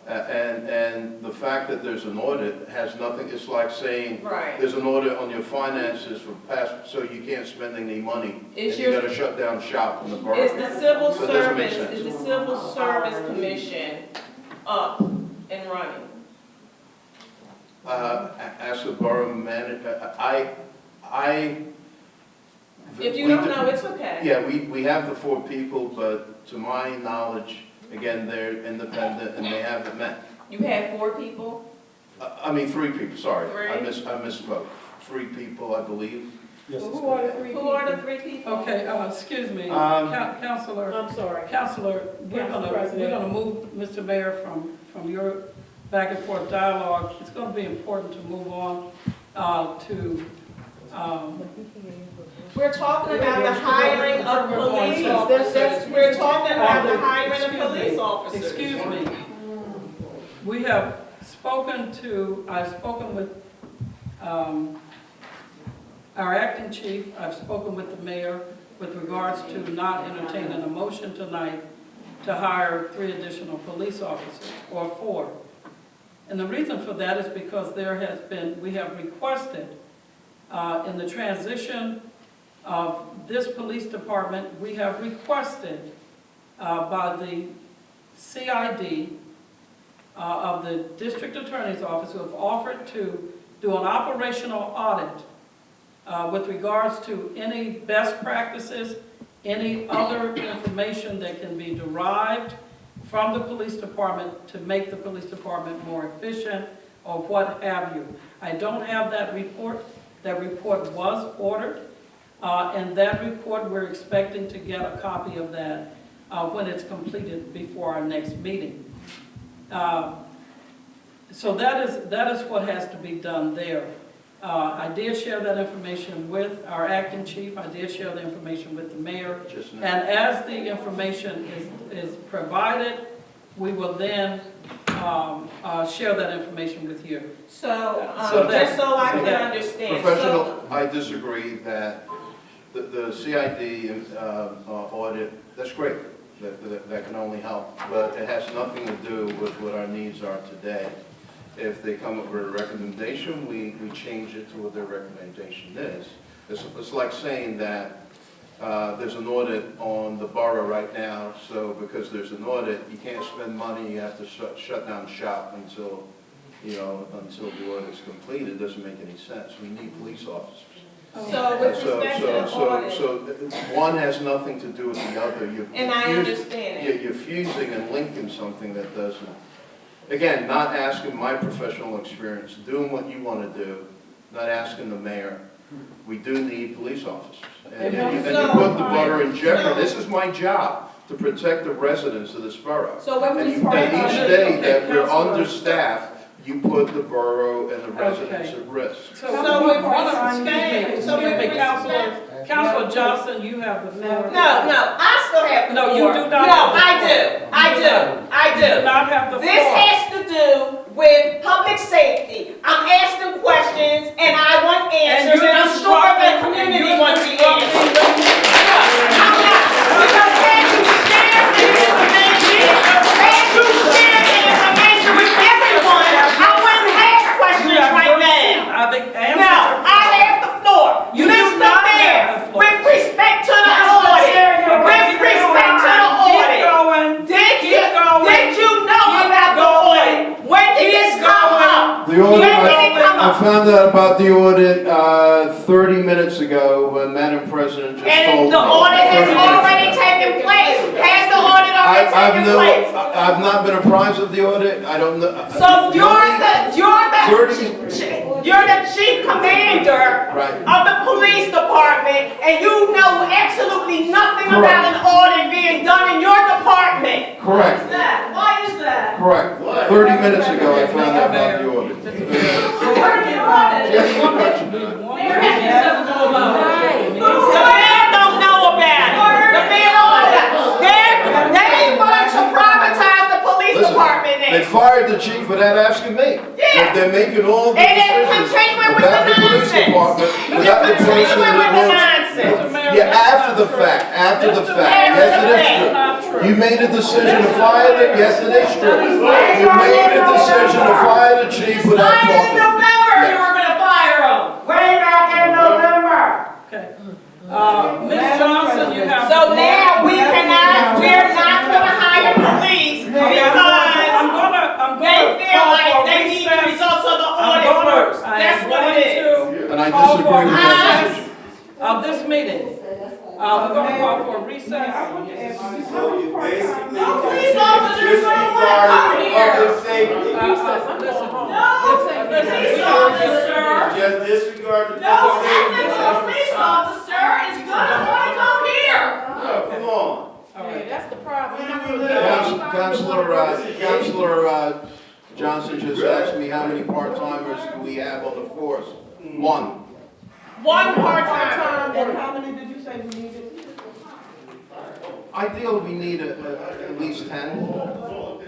[SPEAKER 6] And the fact that there's an audit has nothing, it's like saying,
[SPEAKER 4] Right.
[SPEAKER 6] there's an audit on your finances for past, so you can't spend any money.
[SPEAKER 4] Is
[SPEAKER 6] and you
[SPEAKER 4] your-
[SPEAKER 6] gotta shut down shop in the borough.
[SPEAKER 4] Is the civil
[SPEAKER 6] So it doesn't make
[SPEAKER 4] service,
[SPEAKER 6] sense.
[SPEAKER 4] is the civil service commission up and running?
[SPEAKER 6] As a borough manager,
[SPEAKER 4] If you
[SPEAKER 6] we
[SPEAKER 4] don't
[SPEAKER 6] do-
[SPEAKER 4] know, it's okay.
[SPEAKER 6] Yeah, we have the 4 people, but to my knowledge, again, they're independent and they haven't met.
[SPEAKER 4] You had 4 people?
[SPEAKER 6] I mean, 3 people, sorry.
[SPEAKER 4] 3?
[SPEAKER 6] I misspoke. 3 people, I believe.
[SPEAKER 2] Yes,
[SPEAKER 9] Well,
[SPEAKER 2] it's
[SPEAKER 9] who are the
[SPEAKER 2] correct.
[SPEAKER 9] 3
[SPEAKER 4] Who
[SPEAKER 9] people?
[SPEAKER 4] are the 3 people?
[SPEAKER 1] Okay, excuse me, Counselor,
[SPEAKER 9] I'm sorry.
[SPEAKER 1] we're
[SPEAKER 9] Council
[SPEAKER 1] gonna
[SPEAKER 9] President.
[SPEAKER 1] move, Mr. Mayor, from your back and forth dialogue. It's gonna be important to move on to,
[SPEAKER 4] We're talking about the hiring of police
[SPEAKER 1] That's-
[SPEAKER 4] officers. We're talking about the hiring of
[SPEAKER 1] Excuse me.
[SPEAKER 4] police officers.
[SPEAKER 1] Excuse me. We have I've spoken with our acting chief, I've spoken with the mayor with regards to not entertaining a motion tonight to hire 3 additional police officers, or 4. And the reason for that is because we have requested, in the transition of this police department, we have requested by the CID of the district attorney's office, who have offered to do an operational audit with regards to any best practices, any other information that can be derived from the police department to make the police department more efficient, or what have you. I don't have that report. That report was ordered, and that report, we're expecting to get a copy of that when it's completed before our next meeting. So that is what has to be done there. I did share that information with our acting chief, I did share the information with the mayor,
[SPEAKER 6] Just
[SPEAKER 1] and
[SPEAKER 6] now.
[SPEAKER 1] as the information is provided, we will then share that information with you.
[SPEAKER 4] So,
[SPEAKER 1] So that-
[SPEAKER 4] just so I
[SPEAKER 1] so
[SPEAKER 4] can
[SPEAKER 1] that-
[SPEAKER 4] understand, so,
[SPEAKER 6] Professional, I disagree that the CID audit, that's great. That can only help, but it has nothing to do with what our needs are today. If they come up with a recommendation, we change it to what their recommendation is. It's like saying that there's an audit on the borough right now, so because there's an audit, you can't spend money, you have to shut down shop until the audit's completed. It doesn't make any sense. We need police officers.
[SPEAKER 4] so with respect to the audit,
[SPEAKER 6] So one has nothing to do with the other.
[SPEAKER 4] and I understand it.
[SPEAKER 6] You're fusing and linking something that doesn't. Again, not asking my professional experience, doing what you want to do, not asking the mayor. We do need police officers. And you put the borough in jeopardy. This is my job, to protect the residents of this borough.
[SPEAKER 4] So with
[SPEAKER 6] And
[SPEAKER 4] respect
[SPEAKER 6] each
[SPEAKER 4] to,
[SPEAKER 6] day that we're
[SPEAKER 1] Councilor.
[SPEAKER 6] understaffed, you put the borough and the residents at risk.
[SPEAKER 4] So with
[SPEAKER 1] Councilor Johnson, you have the floor.
[SPEAKER 4] no, I still have the
[SPEAKER 1] No,
[SPEAKER 4] floor.
[SPEAKER 1] you do not
[SPEAKER 4] No,
[SPEAKER 1] have the
[SPEAKER 4] I
[SPEAKER 1] floor.
[SPEAKER 4] do, I
[SPEAKER 1] You do
[SPEAKER 4] do.
[SPEAKER 1] not have the floor.
[SPEAKER 4] This has to do with public safety. I'm asking questions and I want answers and I'm sure the community wants the answers. I'm not, because had you shared the information, with everyone, I wouldn't have questions right now. No, I have the floor.
[SPEAKER 1] You do
[SPEAKER 4] Mr.
[SPEAKER 1] not
[SPEAKER 4] Mayor,
[SPEAKER 1] have the floor.
[SPEAKER 4] with respect to the audit, with respect to the audit, did you know about the audit? When did this come up?
[SPEAKER 6] The audit,
[SPEAKER 4] When did it come
[SPEAKER 6] I
[SPEAKER 4] up?
[SPEAKER 6] found out about the audit 30 minutes ago when Madam President just told me.
[SPEAKER 4] And the audit has
[SPEAKER 6] 30 minutes
[SPEAKER 4] already
[SPEAKER 6] ago.
[SPEAKER 4] taken place. Has the audit already taken place?
[SPEAKER 6] I've not been apprised of the audit, I don't know.
[SPEAKER 4] So you're the chief commander
[SPEAKER 6] Right.
[SPEAKER 4] of the police department, and you know absolutely nothing about an audit being done in your department.
[SPEAKER 6] Correct,
[SPEAKER 4] Why is that?
[SPEAKER 6] correct. 30 minutes ago, I found out about the audit.
[SPEAKER 4] The mayor don't know about it. The mayor they want to privatize the police
[SPEAKER 6] Listen,
[SPEAKER 4] department
[SPEAKER 6] they
[SPEAKER 4] now.
[SPEAKER 6] fired the chief without asking me.
[SPEAKER 4] Yeah.
[SPEAKER 6] They're making all the
[SPEAKER 4] And they're
[SPEAKER 6] decisions
[SPEAKER 4] continuing with
[SPEAKER 6] about
[SPEAKER 4] the
[SPEAKER 6] the police
[SPEAKER 4] nonsense.
[SPEAKER 6] department without the person
[SPEAKER 4] Continuing with the
[SPEAKER 6] that
[SPEAKER 4] nonsense.
[SPEAKER 6] works. Yeah, after the fact, after the fact. Yes, it is true. You made a decision to fire them, yes, it is true. You made a decision to fire the chief without
[SPEAKER 4] Decided in
[SPEAKER 6] talking.
[SPEAKER 4] November you
[SPEAKER 6] Yes.
[SPEAKER 4] were gonna fire him.
[SPEAKER 5] Way back in November.
[SPEAKER 1] Okay. Ms. Johnson, you have.
[SPEAKER 4] So now we're not gonna hire police
[SPEAKER 1] I'm
[SPEAKER 4] because
[SPEAKER 1] gonna
[SPEAKER 4] they feel
[SPEAKER 1] call
[SPEAKER 4] like
[SPEAKER 1] for
[SPEAKER 4] they need the
[SPEAKER 1] recess.
[SPEAKER 4] results of the
[SPEAKER 1] I'm
[SPEAKER 4] audit
[SPEAKER 1] gonna-
[SPEAKER 4] first.
[SPEAKER 1] I
[SPEAKER 4] That's
[SPEAKER 1] am
[SPEAKER 4] what
[SPEAKER 1] going
[SPEAKER 4] it is.
[SPEAKER 1] to
[SPEAKER 6] And I
[SPEAKER 1] call for
[SPEAKER 6] disagree with that
[SPEAKER 1] recess
[SPEAKER 6] decision.
[SPEAKER 1] of this meeting. We're gonna call for a recess.
[SPEAKER 5] I want to ask you, how many part-time?
[SPEAKER 4] No police officers don't want to come here.
[SPEAKER 1] Listen,
[SPEAKER 4] Police officer.
[SPEAKER 2] Just disregard the.
[SPEAKER 4] No police officer is gonna want to come here.
[SPEAKER 2] Come on.
[SPEAKER 9] Yeah, that's the problem.
[SPEAKER 6] Councilor Johnson just asked me how many part-timers do we have on the force? One.
[SPEAKER 4] One part-time.
[SPEAKER 5] And how many did you say we needed?
[SPEAKER 6] Ideally, we need at least 10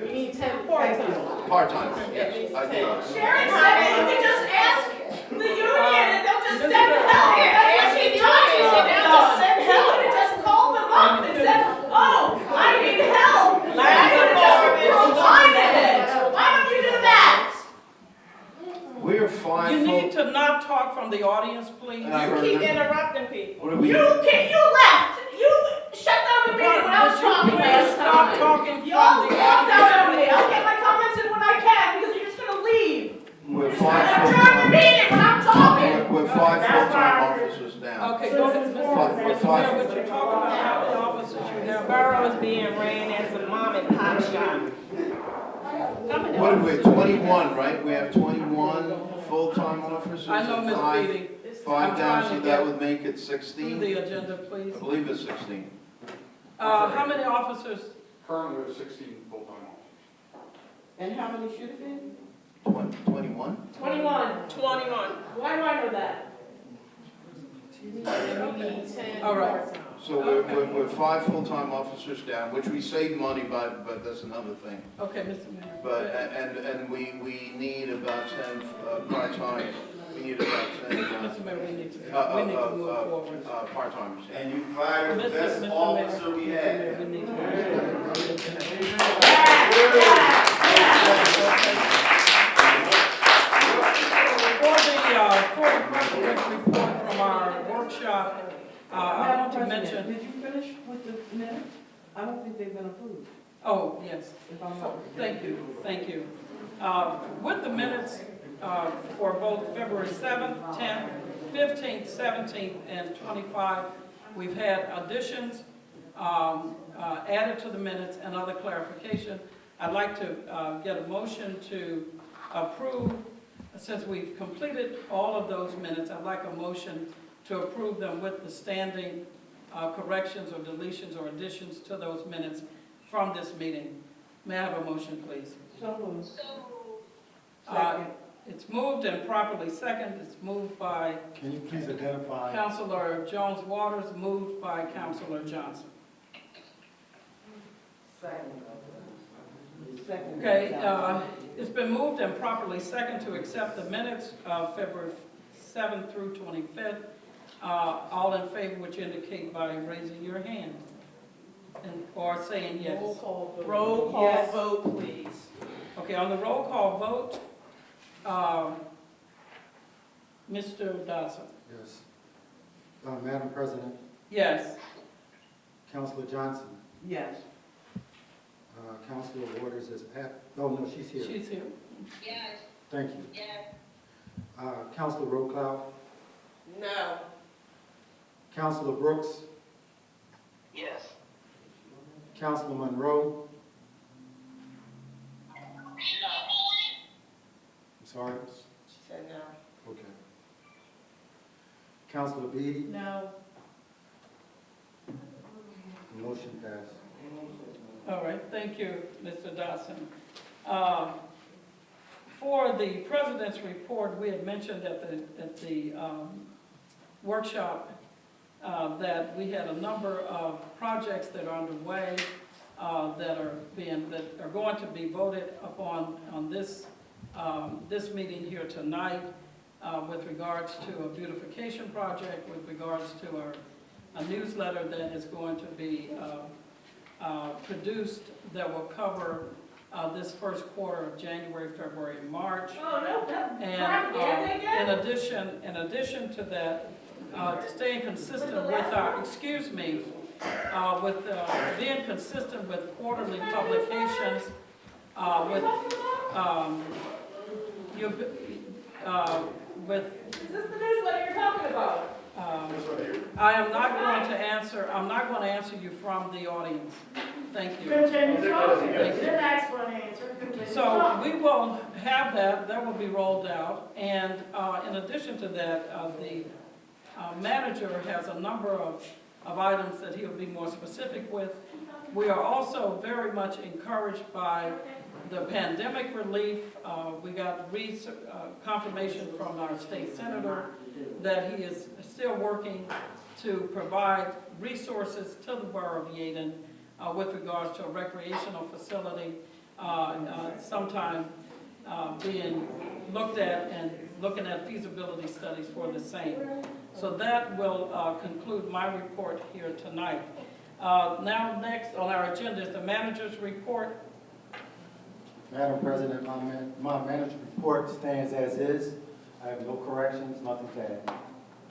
[SPEAKER 9] We need 10 part-time.
[SPEAKER 6] part-timers, yes, ideally.
[SPEAKER 4] Sharon said that you can just ask the union and they'll just send help. That's what she does. They'll just send help and just call them up and say, oh, I need help. And I could just provide it. Why don't you do that?
[SPEAKER 6] We're five
[SPEAKER 1] You need
[SPEAKER 6] full.
[SPEAKER 1] to not talk from the audience, please.
[SPEAKER 6] And I
[SPEAKER 4] You
[SPEAKER 6] heard
[SPEAKER 4] keep
[SPEAKER 6] this.
[SPEAKER 4] interrupting people.
[SPEAKER 6] What are we?
[SPEAKER 4] You left. You shut down the meeting when I was talking.
[SPEAKER 1] Please stop talking from the
[SPEAKER 4] Y'all talk down on me. I'll
[SPEAKER 1] audience.
[SPEAKER 4] get my comments in when I can because you're just gonna leave.
[SPEAKER 6] We're
[SPEAKER 4] Adjourn
[SPEAKER 6] five
[SPEAKER 4] the
[SPEAKER 6] full-time.
[SPEAKER 4] meeting when I'm talking.
[SPEAKER 6] We're five full-time officers now.
[SPEAKER 1] Okay, go ahead, Mr. Mayor, what you're talking about, how many officers you
[SPEAKER 4] This
[SPEAKER 1] have.
[SPEAKER 4] borough is being ran as a mom and pop shop.
[SPEAKER 6] What are we, 21, right? We have 21 full-time officers.
[SPEAKER 1] I know,
[SPEAKER 6] and
[SPEAKER 1] Ms.
[SPEAKER 6] five-
[SPEAKER 1] Beatty.
[SPEAKER 6] Five
[SPEAKER 1] I'm
[SPEAKER 6] down,
[SPEAKER 1] trying
[SPEAKER 6] so
[SPEAKER 1] to
[SPEAKER 6] that
[SPEAKER 1] get
[SPEAKER 6] would make it
[SPEAKER 1] through
[SPEAKER 6] 16.
[SPEAKER 1] the agenda, please.
[SPEAKER 6] I believe it's 16.
[SPEAKER 1] How many officers?
[SPEAKER 8] Currently, we have 16 full-time officers.
[SPEAKER 5] And how many should have been?
[SPEAKER 6] 21?
[SPEAKER 9] 21.
[SPEAKER 4] 21.
[SPEAKER 9] Why do I know that? And we need 10
[SPEAKER 1] All right.
[SPEAKER 9] part-time.
[SPEAKER 6] So we're 5 full-time officers down, which we save money by, but that's another thing.
[SPEAKER 1] Okay, Mr. Mayor.
[SPEAKER 6] But, and we need about 10 part-time, we need about 10
[SPEAKER 1] Mr. Mayor, we need to move forward.
[SPEAKER 6] part-timers.
[SPEAKER 2] And you fired the
[SPEAKER 1] Mr.
[SPEAKER 2] best
[SPEAKER 1] Mayor,
[SPEAKER 2] officer we
[SPEAKER 1] Mr.
[SPEAKER 2] had.
[SPEAKER 1] Mayor, we need to move For the president's report from our workshop, I want to
[SPEAKER 5] Madam
[SPEAKER 1] mention,
[SPEAKER 5] President, did you finish with the minutes? I don't think they've been approved,
[SPEAKER 1] oh, yes,
[SPEAKER 5] if I'm not.
[SPEAKER 1] thank you. With the minutes for both February 7th, 10th, 15th, 17th, and 25, we've had additions added to the minutes and other clarification. I'd like to get a motion to approve, since we've completed all of those minutes, I'd like a motion to approve them with the standing corrections or deletions or additions to those minutes from this meeting. May I have a motion, please?
[SPEAKER 5] So moved.
[SPEAKER 1] Uh, It's moved and properly seconded. It's moved by
[SPEAKER 2] Can you please identify?
[SPEAKER 1] Councilor Jones Waters, moved by Councilor Johnson.
[SPEAKER 5] Second.
[SPEAKER 1] Okay, it's been moved and properly seconded to accept the minutes of February 7th through 25th. All in favor, which indicate by raising your hand or saying yes.
[SPEAKER 9] Roll call vote.
[SPEAKER 4] Roll call
[SPEAKER 5] Yes.
[SPEAKER 4] vote, please.
[SPEAKER 1] Okay, on the roll call vote, Mr. Dodson.
[SPEAKER 2] Yes. Madam President,
[SPEAKER 1] Yes.
[SPEAKER 2] Councilor Johnson,
[SPEAKER 5] Yes.
[SPEAKER 2] Councilor Waters is no, she's here.
[SPEAKER 1] She's here.
[SPEAKER 2] Thank you. Councilor Roquel,
[SPEAKER 4] No.
[SPEAKER 2] Councilor Brooks,
[SPEAKER 7] Yes.
[SPEAKER 2] Councilor Monroe. I'm sorry?
[SPEAKER 4] She said no.
[SPEAKER 2] Okay. Councilor Beatty,
[SPEAKER 9] No.
[SPEAKER 2] motion passed.
[SPEAKER 1] All right, thank you, Mr. Dodson. For the president's report, we had mentioned at the workshop that we had a number of projects that are underway that are going to be voted upon on this meeting here tonight with regards to a beautification project, with regards to a newsletter that is going to be produced that will cover this first quarter of January, February, and March.
[SPEAKER 9] Oh, no,
[SPEAKER 1] And in addition to that, staying consistent with our, being consistent with quarterly publications, with
[SPEAKER 9] Is this the newsletter you're talking about?
[SPEAKER 1] I'm not going to answer you from the audience. Thank you.
[SPEAKER 9] Continue talking.
[SPEAKER 1] Thank you.
[SPEAKER 9] Didn't ask for an answer. Continue
[SPEAKER 1] So
[SPEAKER 9] talking.
[SPEAKER 1] we will have that will be rolled out. And in addition to that, the manager has a number of items that he'll be more specific with. We are also very much encouraged by the pandemic relief. We got confirmation from our state senator that he is still working to provide resources to the borough of Yeadon with regards to a recreational facility, sometime being looked at and looking at feasibility studies for the same. So that will conclude my report here tonight. Now next on our agenda is the manager's report.
[SPEAKER 2] Madam President, my manager's report stands as is. I have no corrections, nothing to add.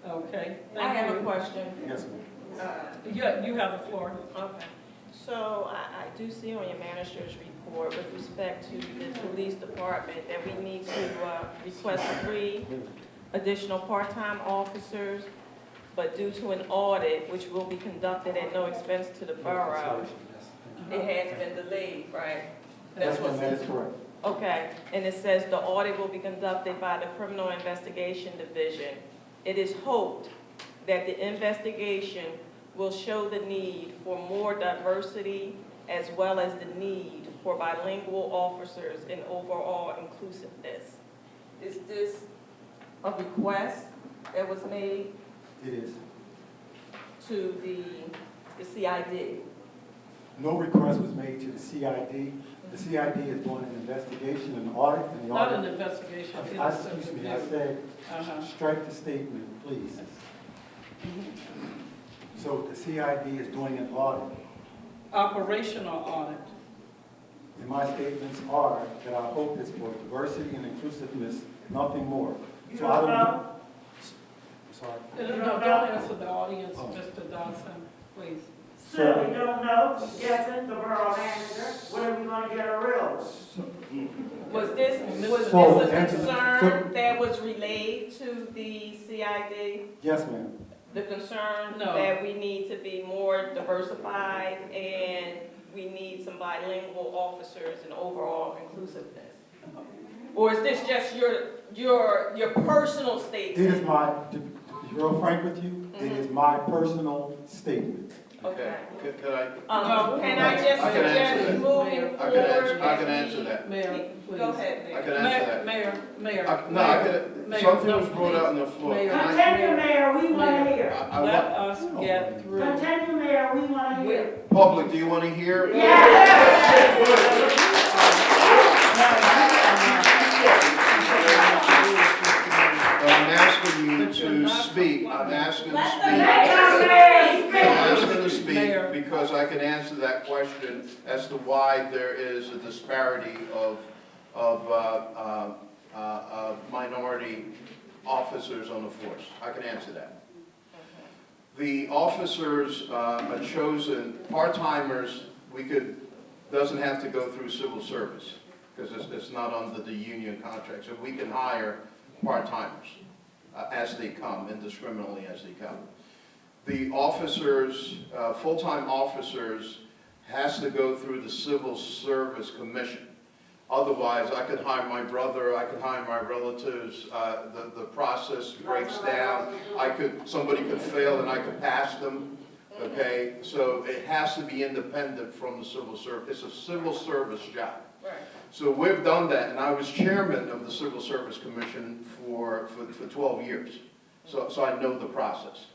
[SPEAKER 1] Okay.
[SPEAKER 4] I
[SPEAKER 1] thank
[SPEAKER 4] have
[SPEAKER 1] you.
[SPEAKER 4] a question.
[SPEAKER 2] Yes, ma'am.
[SPEAKER 1] You have the floor.
[SPEAKER 4] Okay. So I do see on your manager's report with respect to the police department that we need to request 3 additional part-time officers, but due to an audit, which will be conducted at no expense to the borough, it has been delayed, right?
[SPEAKER 2] That is correct.
[SPEAKER 4] Okay, and it says the audit will be conducted by the Criminal Investigation Division. It is hoped that the investigation will show the need for more diversity as well as the need for bilingual officers and overall inclusiveness. Is this a request that was made
[SPEAKER 2] It is.
[SPEAKER 4] to the CID?
[SPEAKER 2] No request was made to the CID. The CID is doing an investigation and audit, and the
[SPEAKER 1] Not an
[SPEAKER 2] audit.
[SPEAKER 1] investigation. it is
[SPEAKER 2] Excuse me, I
[SPEAKER 1] review.
[SPEAKER 2] said,
[SPEAKER 1] Uh-huh.
[SPEAKER 2] strike the statement, please. So the CID is doing an audit,
[SPEAKER 1] Operational audit.
[SPEAKER 2] and my statements are that our hope is for diversity and inclusiveness, nothing more.
[SPEAKER 7] You
[SPEAKER 2] So I
[SPEAKER 7] don't know?
[SPEAKER 2] I'm sorry.
[SPEAKER 1] No, don't answer the audience, Mr. Dodson, please.
[SPEAKER 7] Still, we don't know, guessing, the borough manager, when are we gonna get a real one?
[SPEAKER 4] Was this
[SPEAKER 2] So,
[SPEAKER 4] a
[SPEAKER 2] answer-
[SPEAKER 4] concern that was relayed to the CID?
[SPEAKER 2] Yes, ma'am.
[SPEAKER 4] The concern
[SPEAKER 1] No.
[SPEAKER 4] that we need to be more diversified and we need some bilingual officers and overall inclusiveness? Or is this just your personal
[SPEAKER 2] It
[SPEAKER 4] statement?
[SPEAKER 2] is my, to be real frank with you, it is my personal statement.
[SPEAKER 4] Okay.
[SPEAKER 6] Could I?
[SPEAKER 4] Can I just
[SPEAKER 6] I can answer
[SPEAKER 4] suggest
[SPEAKER 6] that.
[SPEAKER 4] moving
[SPEAKER 6] I can answer,
[SPEAKER 4] forward?
[SPEAKER 6] I can answer that.
[SPEAKER 1] Mayor, please.
[SPEAKER 4] Go ahead,
[SPEAKER 6] I
[SPEAKER 4] Mayor.
[SPEAKER 6] can answer that.
[SPEAKER 1] Mayor.
[SPEAKER 6] No, I could,
[SPEAKER 1] Mayor,
[SPEAKER 6] something
[SPEAKER 1] no,
[SPEAKER 6] was brought out on the floor.
[SPEAKER 1] Mayor.
[SPEAKER 6] Can I-
[SPEAKER 7] Continue, Mayor, we wanna hear.
[SPEAKER 6] I
[SPEAKER 1] Let
[SPEAKER 6] want-
[SPEAKER 1] us get through.
[SPEAKER 7] Continue, Mayor, we wanna hear.
[SPEAKER 6] Public, do you want to hear? I'm asking you
[SPEAKER 1] But you're
[SPEAKER 6] to
[SPEAKER 1] not
[SPEAKER 6] speak. I'm
[SPEAKER 1] complying.
[SPEAKER 6] asking to
[SPEAKER 7] Let the
[SPEAKER 6] speak.
[SPEAKER 7] mayor speak.
[SPEAKER 6] I'm asking to speak
[SPEAKER 1] Mayor.
[SPEAKER 6] because I can answer that question as to why there is a disparity of minority officers on the force. I can answer that. The officers are chosen, part-timers, doesn't have to go through civil service because it's not under the union contract. So we can hire part-timers as they come, indiscriminately as they come. The officers, full-time officers, has to go through the Civil Service Commission. Otherwise, I could hire my brother, I could hire my relatives, the process breaks down. Somebody could fail and I could pass them, okay? So it has to be independent from the civil service. It's a civil service job.
[SPEAKER 4] Right.
[SPEAKER 6] So we've done that, and I was chairman of the Civil Service Commission for 12 years. So I know the process.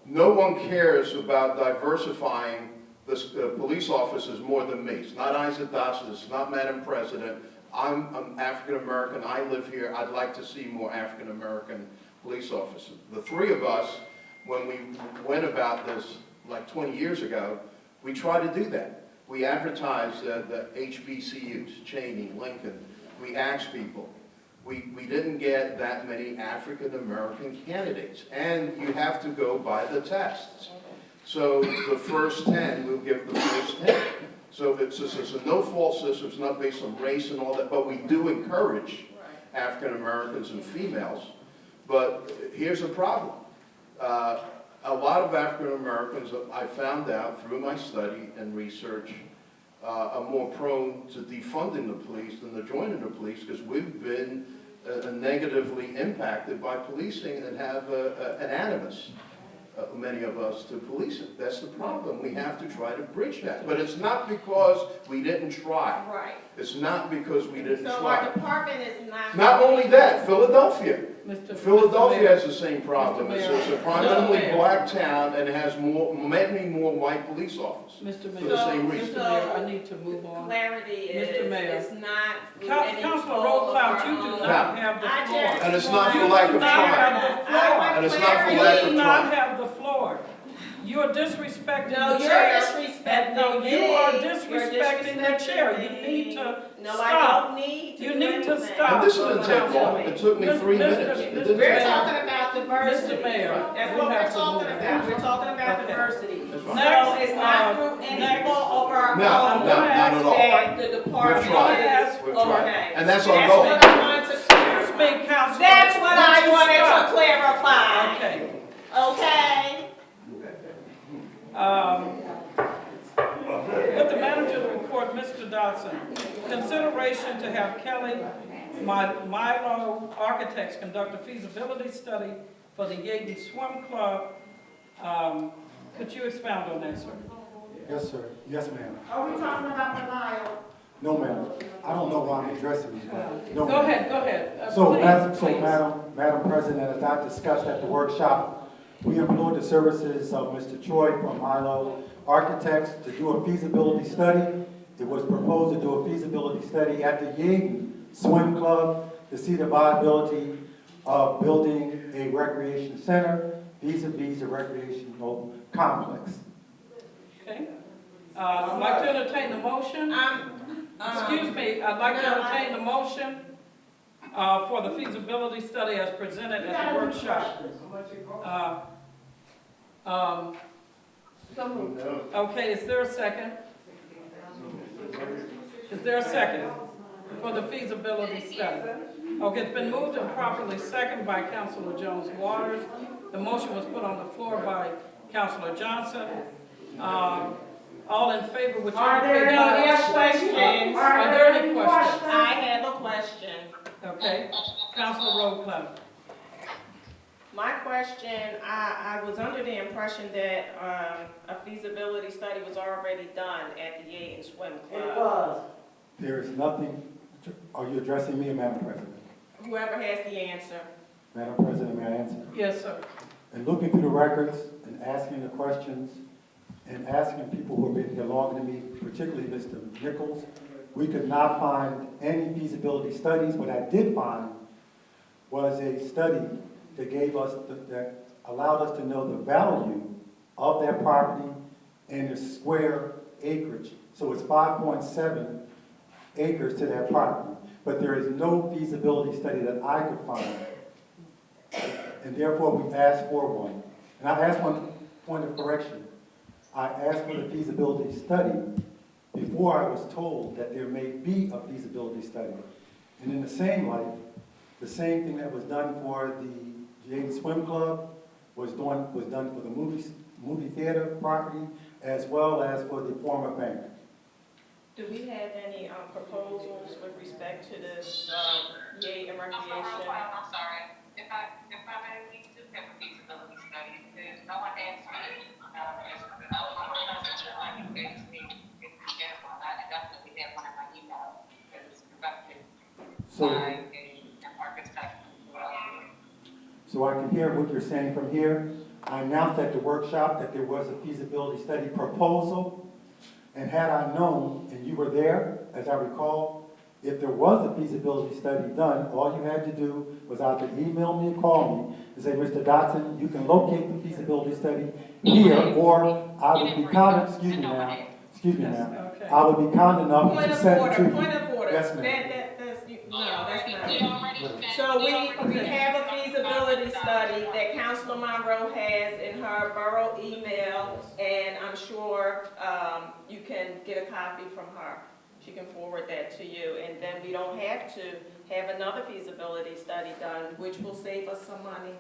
[SPEAKER 6] No one cares about diversifying the police officers more than me. It's not Isaac Dawson, it's not Madam President. I'm African American, I live here, I'd like to see more African American police officers. The three of us, when we went about this like 20 years ago, we tried to do that. We advertised the HBCUs, Cheney, Lincoln. We asked people. We didn't get that many African American candidates, and you have to go by the tests. So the first 10, we'll give the first 10. So it's a no-fault system, it's not based on race and all that, but we do encourage African Americans and females. But here's a problem. A lot of African Americans, I found out through my study and research, are more prone to defunding the police than to joining the police because we've been negatively impacted by policing and have an animus, many of us, to policing. That's the problem. We have to try to bridge that. But it's not because we didn't try.
[SPEAKER 4] Right.
[SPEAKER 6] It's not because we didn't
[SPEAKER 4] So
[SPEAKER 6] try.
[SPEAKER 4] our department is not.
[SPEAKER 6] Not only that, Philadelphia.
[SPEAKER 1] Mr.
[SPEAKER 6] Philadelphia
[SPEAKER 1] Mayor.
[SPEAKER 6] has the same problem.
[SPEAKER 1] Mr.
[SPEAKER 6] It's
[SPEAKER 1] Mayor.
[SPEAKER 6] a prominently
[SPEAKER 1] Mr. Mayor.
[SPEAKER 6] black town and it has many more white police officers.
[SPEAKER 1] Mr.
[SPEAKER 6] For
[SPEAKER 1] Mayor,
[SPEAKER 6] the same
[SPEAKER 1] Mr.
[SPEAKER 6] reason.
[SPEAKER 1] Mayor, I need to move on.
[SPEAKER 4] Clarity
[SPEAKER 1] Mr. Mayor.
[SPEAKER 4] is, it's not. through any
[SPEAKER 1] Councilor
[SPEAKER 4] fault of
[SPEAKER 1] Rollcloud,
[SPEAKER 4] our
[SPEAKER 1] you do
[SPEAKER 4] own.
[SPEAKER 1] not have the
[SPEAKER 4] I
[SPEAKER 1] floor.
[SPEAKER 4] just
[SPEAKER 6] And it's not for
[SPEAKER 4] want-
[SPEAKER 6] lack of
[SPEAKER 1] You do not
[SPEAKER 6] trying.
[SPEAKER 1] have the floor.
[SPEAKER 6] And it's not for
[SPEAKER 1] You
[SPEAKER 6] lack
[SPEAKER 1] do
[SPEAKER 6] of
[SPEAKER 1] not
[SPEAKER 6] trying.
[SPEAKER 1] have the floor. You're disrespecting
[SPEAKER 4] No,
[SPEAKER 1] the
[SPEAKER 4] you're
[SPEAKER 1] chair.
[SPEAKER 4] disrespecting
[SPEAKER 1] No,
[SPEAKER 4] me.
[SPEAKER 1] you are
[SPEAKER 4] You're
[SPEAKER 1] disrespecting the chair. You
[SPEAKER 4] disrespecting
[SPEAKER 1] need
[SPEAKER 4] me.
[SPEAKER 1] to
[SPEAKER 4] No, I
[SPEAKER 1] stop.
[SPEAKER 4] don't need to.
[SPEAKER 1] You
[SPEAKER 4] do
[SPEAKER 1] need to
[SPEAKER 4] anything.
[SPEAKER 1] stop.
[SPEAKER 6] And this didn't take long. It took me 3 minutes. It
[SPEAKER 1] Mr.
[SPEAKER 6] didn't
[SPEAKER 4] We're
[SPEAKER 6] take long.
[SPEAKER 4] talking about diversity.
[SPEAKER 1] Mr. Mayor,
[SPEAKER 4] That's
[SPEAKER 1] we
[SPEAKER 4] what we're
[SPEAKER 1] have to
[SPEAKER 4] talking
[SPEAKER 1] move
[SPEAKER 4] about.
[SPEAKER 1] on.
[SPEAKER 4] We're talking about
[SPEAKER 1] Okay.
[SPEAKER 4] diversity.
[SPEAKER 6] That's fine.
[SPEAKER 4] So it's not through any
[SPEAKER 1] next.
[SPEAKER 4] fault of our
[SPEAKER 6] No,
[SPEAKER 4] own.
[SPEAKER 6] no, not at all.
[SPEAKER 4] That the department
[SPEAKER 6] We've tried.
[SPEAKER 4] is,
[SPEAKER 6] We've tried.
[SPEAKER 4] okay.
[SPEAKER 6] And that's our
[SPEAKER 4] That's
[SPEAKER 6] goal.
[SPEAKER 4] what I wanted to.
[SPEAKER 1] Excuse me, Councilor.
[SPEAKER 4] That's what
[SPEAKER 1] Would
[SPEAKER 4] I
[SPEAKER 1] you
[SPEAKER 4] wanted
[SPEAKER 1] stop?
[SPEAKER 4] to clarify.
[SPEAKER 1] Okay.
[SPEAKER 4] Okay?
[SPEAKER 1] With the manager's report, Mr. Dodson, consideration to have Kelly Milo Architects conduct a feasibility study for the Yeadon Swim Club. Could you expound on that, sir?
[SPEAKER 2] Yes, sir. Yes, ma'am.
[SPEAKER 7] Are we talking about the Nile?
[SPEAKER 2] No, ma'am. I don't know why I'm addressing you, ma'am. No,
[SPEAKER 1] Go
[SPEAKER 2] ma'am.
[SPEAKER 1] ahead, go ahead. Please.
[SPEAKER 2] Madam President, as I discussed at the workshop, we employed the services of Mr. Troy from Milo Architects to do a feasibility study. It was proposed to do a feasibility study at the Yeadon Swim Club to see the viability of building a recreation center vis-a-vis a recreational complex.
[SPEAKER 1] Okay. I'd like to entertain the motion. Excuse me, I'd like to entertain the motion for the feasibility study as presented at the workshop. Okay, is there a second? Is there a second for the feasibility study? Okay, it's been moved and properly seconded by Councilor Jones Waters. The motion was put on the floor by Councilor Johnson. All in favor, would you
[SPEAKER 7] Are there
[SPEAKER 1] indicate
[SPEAKER 7] any
[SPEAKER 1] aye?
[SPEAKER 7] questions?
[SPEAKER 1] Are there any questions?
[SPEAKER 4] I have a question.
[SPEAKER 1] Okay, Councilor Rowe.
[SPEAKER 4] My question, I was under the impression that a feasibility study was already done at the Yeadon Swim Club.
[SPEAKER 7] It was.
[SPEAKER 2] There is nothing, are you addressing me, Madam President?
[SPEAKER 4] Whoever has the answer.
[SPEAKER 2] Madam President, may I answer?
[SPEAKER 1] Yes, sir.
[SPEAKER 2] And looking through the records and asking the questions and asking people who have been here longer than me, particularly Mr. Nichols, we could not find any feasibility studies. What I did find was a study that gave us, that allowed us to know the value of that property and the square acreage. So it's 5.7 acres to that property, but there is no feasibility study that I could find. And therefore, we asked for one. And I asked one point of correction. I asked for the feasibility study before I was told that there may be a feasibility study. And in the same light, the same thing that was done for the Yeadon Swim Club was done for the movie theater property, as well as for the former bank.
[SPEAKER 4] Do we have any proposals with respect to this Yeadon recreation?
[SPEAKER 10] I'm sorry. If I may, we do have a feasibility study. There's no one asked me. I definitely have one in my email that was conducted by an architect.
[SPEAKER 2] So I can hear what you're saying from here. I announced at the workshop that there was a feasibility study proposal. And had I known, and you were there, as I recall, if there was a feasibility study done, all you had to do was either email me or call me and say, Mr. Dotson, you can locate the feasibility study here, or I would be kind, excuse me now,
[SPEAKER 1] Okay.
[SPEAKER 2] I would be kind enough
[SPEAKER 4] Point
[SPEAKER 2] to
[SPEAKER 4] of
[SPEAKER 2] send
[SPEAKER 4] order,
[SPEAKER 2] it to you.
[SPEAKER 4] point of order.
[SPEAKER 2] Yes, ma'am.
[SPEAKER 4] No, that's not. So we have a feasibility study that Councilor Monroe has in her borough email, and I'm sure you can get a copy from her. She can forward that to you, and then we don't have to have another feasibility study done, which will save us some money.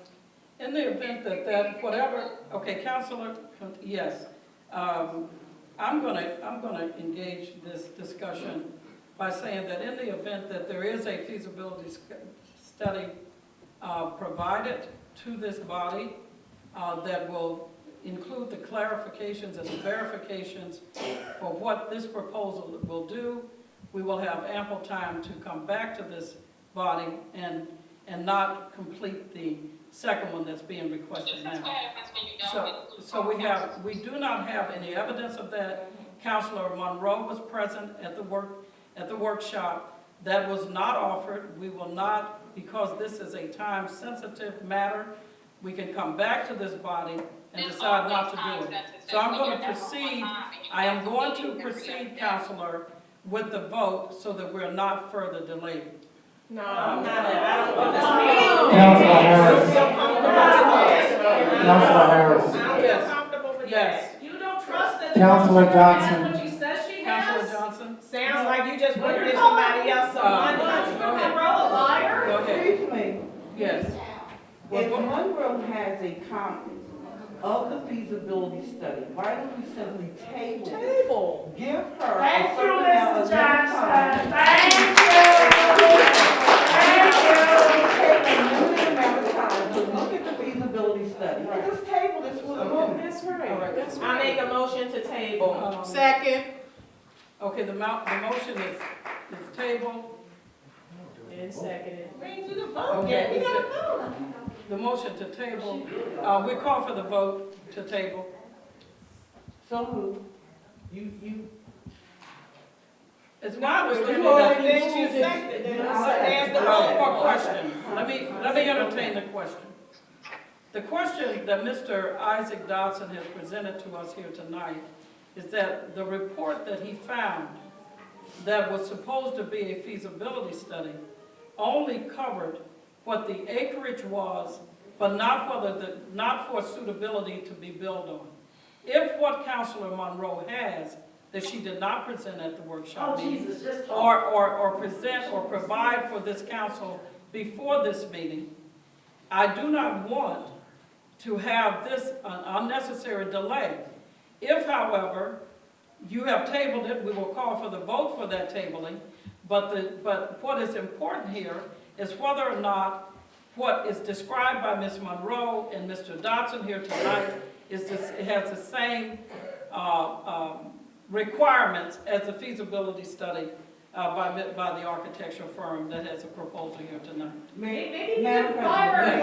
[SPEAKER 1] In the event that whatever, okay, Councilor, yes. I'm gonna engage this discussion by saying that in the event that there is a feasibility study provided to this body that will include the clarifications and the verifications for what this proposal will do, we will have ample time to come back to this body and not complete the second one that's being requested now. So we do not have any evidence of that. Councilor Monroe was present at the workshop. That was not offered. We will not, because this is a time-sensitive matter, we can come back to this body and decide not to do it. So I'm going to proceed, I am going to proceed, Councilor, with the vote so that we're not further delayed.
[SPEAKER 4] No, I'm not. I don't want
[SPEAKER 2] Councilor Harris.
[SPEAKER 4] I don't feel comfortable with
[SPEAKER 1] Yes.
[SPEAKER 4] that. You don't trust that.
[SPEAKER 2] Councilor Johnson.
[SPEAKER 4] That's what she says she
[SPEAKER 1] Councilor
[SPEAKER 4] has?
[SPEAKER 1] Johnson?
[SPEAKER 4] Sounds like you just want to give somebody else some money.
[SPEAKER 1] Go ahead.
[SPEAKER 4] a liar?
[SPEAKER 1] Go ahead.
[SPEAKER 5] Excuse me,
[SPEAKER 1] Yes.
[SPEAKER 5] if Monroe has a copy of the feasibility study, why don't we simply table it?
[SPEAKER 9] Table.
[SPEAKER 5] Give her.
[SPEAKER 7] Thank you,
[SPEAKER 5] something else
[SPEAKER 7] Mrs.
[SPEAKER 5] another time.
[SPEAKER 7] Johnson. Thank you. Thank you.
[SPEAKER 5] Take a limited amount of time to look at the feasibility study, and just table this for the moment.
[SPEAKER 9] That's right, that's
[SPEAKER 4] I make
[SPEAKER 9] right.
[SPEAKER 4] a motion to table.
[SPEAKER 9] Second.
[SPEAKER 1] Okay, the motion is tabled.
[SPEAKER 9] And seconded.
[SPEAKER 1] Okay, the motion to table, we call for the vote to table.
[SPEAKER 5] So moved. You.
[SPEAKER 1] It's my
[SPEAKER 4] You
[SPEAKER 1] understanding
[SPEAKER 4] already
[SPEAKER 1] that
[SPEAKER 4] did, you seconded, then ask the
[SPEAKER 1] One more
[SPEAKER 4] vote.
[SPEAKER 1] question. Let me entertain the question. The question that Mr. Isaac Dodson has presented to us here tonight is that the report that he found that was supposed to be a feasibility study only covered what the acreage was, but not for suitability to be built on. If what Councilor Monroe has that she did not present at the workshop meeting, or present or provide for this council before this meeting, I do not want to have this unnecessary delay. If, however, you have tabled it, we will call for the vote for that tabling, but what is important here is whether or not what is described by Ms. Monroe and Mr. Dodson here tonight it has the same requirements as the feasibility study by the architectural firm that has a proposal here tonight.
[SPEAKER 5] Madam President,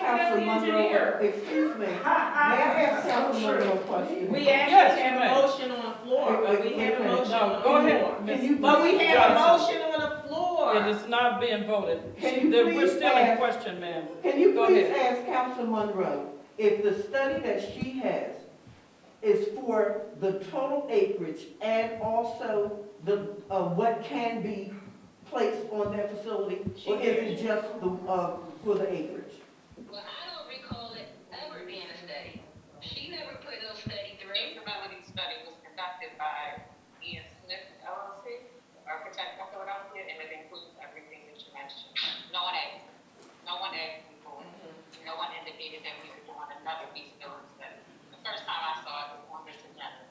[SPEAKER 5] Councilor Monroe, excuse me, may I ask Councilor Monroe a question?
[SPEAKER 4] We
[SPEAKER 1] Yes,
[SPEAKER 4] actually
[SPEAKER 1] you
[SPEAKER 4] have
[SPEAKER 1] may.
[SPEAKER 4] a motion on the floor, but we have a motion on the
[SPEAKER 1] Go
[SPEAKER 4] floor.
[SPEAKER 1] ahead, Ms.
[SPEAKER 4] But we have a
[SPEAKER 1] Johnson.
[SPEAKER 4] motion on the floor.
[SPEAKER 1] It is not being voted.
[SPEAKER 5] Can you
[SPEAKER 1] We're
[SPEAKER 5] please
[SPEAKER 1] still in
[SPEAKER 5] ask-
[SPEAKER 1] question, ma'am.
[SPEAKER 5] Can you
[SPEAKER 1] Go
[SPEAKER 5] please
[SPEAKER 1] ahead.
[SPEAKER 5] ask Councilor Monroe if the study that she has is for the total acreage and also the, what can be placed on that facility? Or is it just the, for the acreage?
[SPEAKER 10] Well, I don't recall it ever being a study. She never put no study through. The feasibility study was conducted by Ian Smith LLC, architect of Philadelphia, and it includes everything that you mentioned. No one asked me for it. No one indicated that we were doing another feasibility study. The first time I saw it was on this agenda.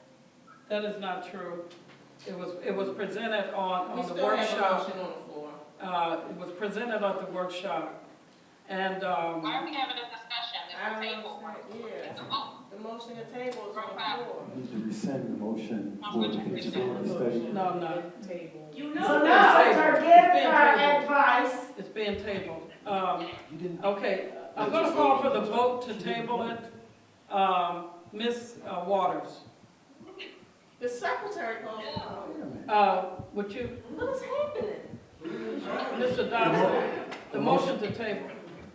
[SPEAKER 1] That is not true. It was presented on
[SPEAKER 4] We
[SPEAKER 1] the
[SPEAKER 4] still have a
[SPEAKER 1] workshop.
[SPEAKER 4] motion on the floor.
[SPEAKER 1] It was presented at the workshop. And,
[SPEAKER 10] Why are we having a discussion? It's
[SPEAKER 4] I
[SPEAKER 10] a
[SPEAKER 4] don't
[SPEAKER 10] table.
[SPEAKER 4] understand, yeah.
[SPEAKER 10] It's a vote.
[SPEAKER 4] The motion to table is on the floor.
[SPEAKER 2] We need to rescind the motion for the feasibility study.
[SPEAKER 1] no, I'm not.
[SPEAKER 9] Table.
[SPEAKER 7] You
[SPEAKER 1] So
[SPEAKER 7] know,
[SPEAKER 1] now,
[SPEAKER 7] Senator, give her advice.
[SPEAKER 1] It's being tabled.
[SPEAKER 2] You didn't,
[SPEAKER 1] Okay, I'm going to call for the vote to table it. Ms. Waters,
[SPEAKER 4] The secretary called.
[SPEAKER 2] wait a minute.
[SPEAKER 1] would you,
[SPEAKER 4] What is happening?
[SPEAKER 1] Mr. Dodson, the motion to table.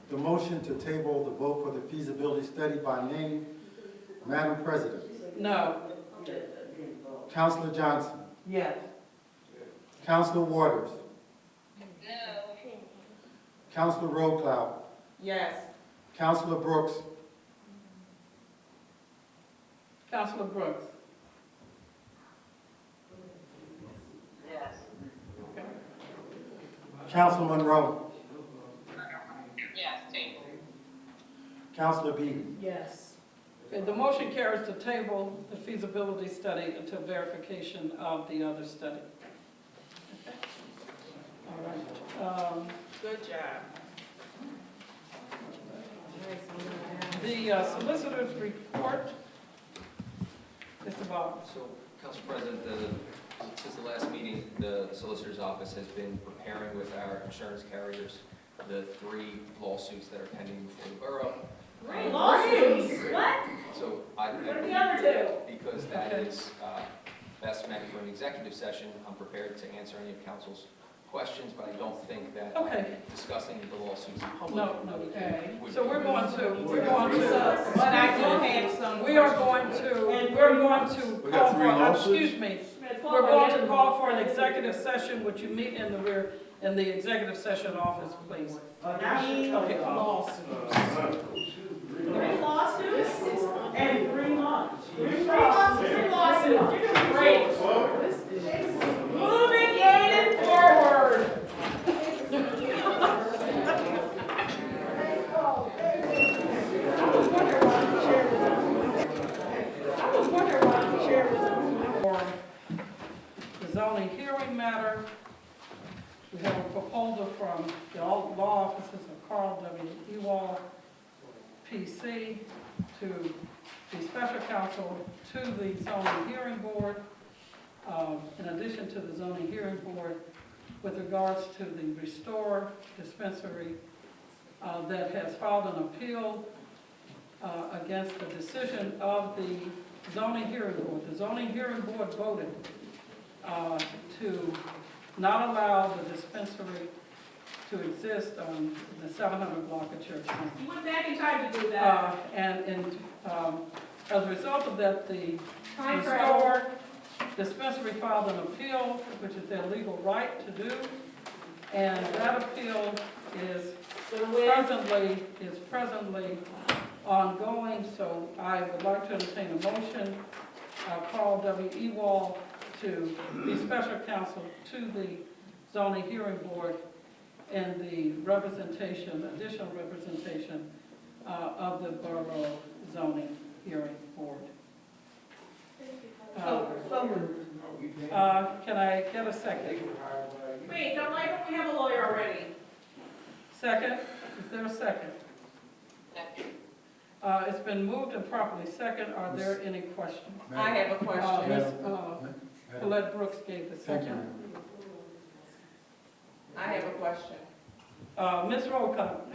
[SPEAKER 2] The motion to table the vote for the feasibility study by name, Madam President.
[SPEAKER 1] No.
[SPEAKER 2] Councilor Johnson.
[SPEAKER 5] Yes.
[SPEAKER 2] Councilor Waters.
[SPEAKER 10] No.
[SPEAKER 2] Councilor Roadcloud.
[SPEAKER 4] Yes.
[SPEAKER 2] Councilor Brooks.
[SPEAKER 1] Councilor Brooks.
[SPEAKER 10] Yes.
[SPEAKER 2] Councilor Monroe.
[SPEAKER 10] Yes, table.
[SPEAKER 2] Councilor Beatty.
[SPEAKER 9] Yes.
[SPEAKER 1] Okay, the motion carries to table the feasibility study until verification of the other study. Okay. All right.
[SPEAKER 4] Good job.
[SPEAKER 1] The solicitor's report is about,
[SPEAKER 3] So, Council President, since the last meeting, the Solicitor's Office has been preparing with our insurance carriers the 3 lawsuits that are pending before the borough.
[SPEAKER 7] Lawsuits? What?
[SPEAKER 3] So
[SPEAKER 7] What are the other
[SPEAKER 3] because that
[SPEAKER 1] Okay.
[SPEAKER 3] is best meant for an executive session, I'm prepared to answer any of council's questions, but I don't think that
[SPEAKER 1] Okay.
[SPEAKER 3] discussing the lawsuits in public.
[SPEAKER 1] no.
[SPEAKER 4] Okay.
[SPEAKER 3] would-
[SPEAKER 1] So we're going to,
[SPEAKER 4] But I do have some.
[SPEAKER 1] we are going to call for, excuse me, we're going to call for an executive session. Would you meet in the executive session office, please?
[SPEAKER 7] Three
[SPEAKER 1] Okay.
[SPEAKER 7] lawsuits. 3 lawsuits and 3 months. 3 months, 3 lawsuits. You're doing great. Moving Yeadon forward.
[SPEAKER 1] For the zoning hearing matter, we have a proposal from the law offices of Carl W. Ewald, PC, to the special counsel to the zoning hearing board. in addition to the zoning hearing board, with regards to the Restore dispensary that has filed an appeal against the decision of the zoning hearing board. The zoning hearing board voted to not allow the dispensary to exist on the 700 block of Church Street.
[SPEAKER 7] You went back in time to do that.
[SPEAKER 1] As a result of that, the
[SPEAKER 7] Time travel.
[SPEAKER 1] Restore dispensary filed an appeal, which is their legal right to do, and that appeal is presently ongoing, so I would like to entertain a motion. Carl W. Ewald to be special counsel to the zoning hearing board and the representation, additional representation of the borough zoning hearing board. Can I get a second?
[SPEAKER 7] Wait, don't like it, we have a lawyer already.
[SPEAKER 1] Second? Is there a second? It's been moved and properly second. Are there any questions?
[SPEAKER 4] I have a question.
[SPEAKER 1] Ms. Colette Brooks gave the
[SPEAKER 2] Thank you.
[SPEAKER 1] second.
[SPEAKER 4] I have a question.
[SPEAKER 1] Ms. Rolcott.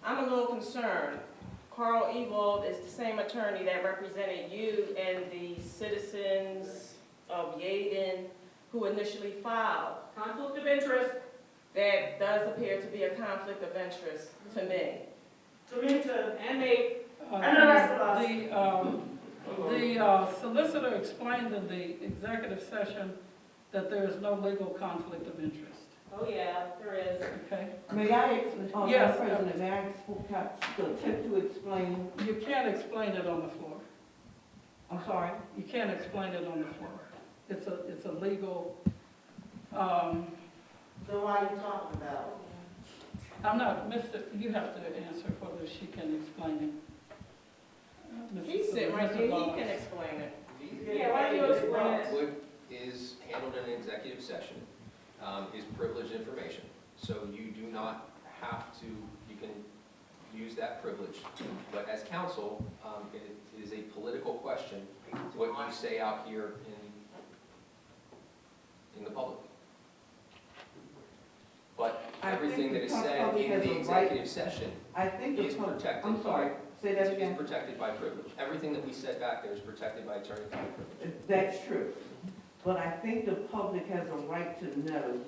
[SPEAKER 4] I'm a little concerned. Carl Ewald is the same attorney that represented you and the citizens of Yeadon who initially filed.
[SPEAKER 7] Conflict of interest.
[SPEAKER 4] That does appear to be a conflict of interest to me.
[SPEAKER 7] To me too, and me. And the rest of us.
[SPEAKER 1] The solicitor explained in the executive session that there is no legal conflict of interest.
[SPEAKER 7] Oh, yeah, there is.
[SPEAKER 1] Okay?
[SPEAKER 5] May I,
[SPEAKER 1] Yes.
[SPEAKER 5] Madam President, may I attempt to explain?
[SPEAKER 1] You can't explain it on the floor.
[SPEAKER 5] I'm sorry?
[SPEAKER 1] You can't explain it on the floor. It's a legal,
[SPEAKER 5] So why are you talking about?
[SPEAKER 1] I'm not, you have to answer whether she can explain it.
[SPEAKER 4] He's sitting right there, he can explain it.
[SPEAKER 7] Yeah, why don't you explain it?
[SPEAKER 3] What is handled in an executive session is privileged information. So you do not have to, you can use that privilege. But as counsel, it is a political question, what you say out here in the public. But everything that is said in the executive session is protected.
[SPEAKER 5] I'm sorry, say that again.
[SPEAKER 3] Is protected by privilege. Everything that we said back there is protected by attorney-client privilege.
[SPEAKER 5] That's true. But I think the public has a right to know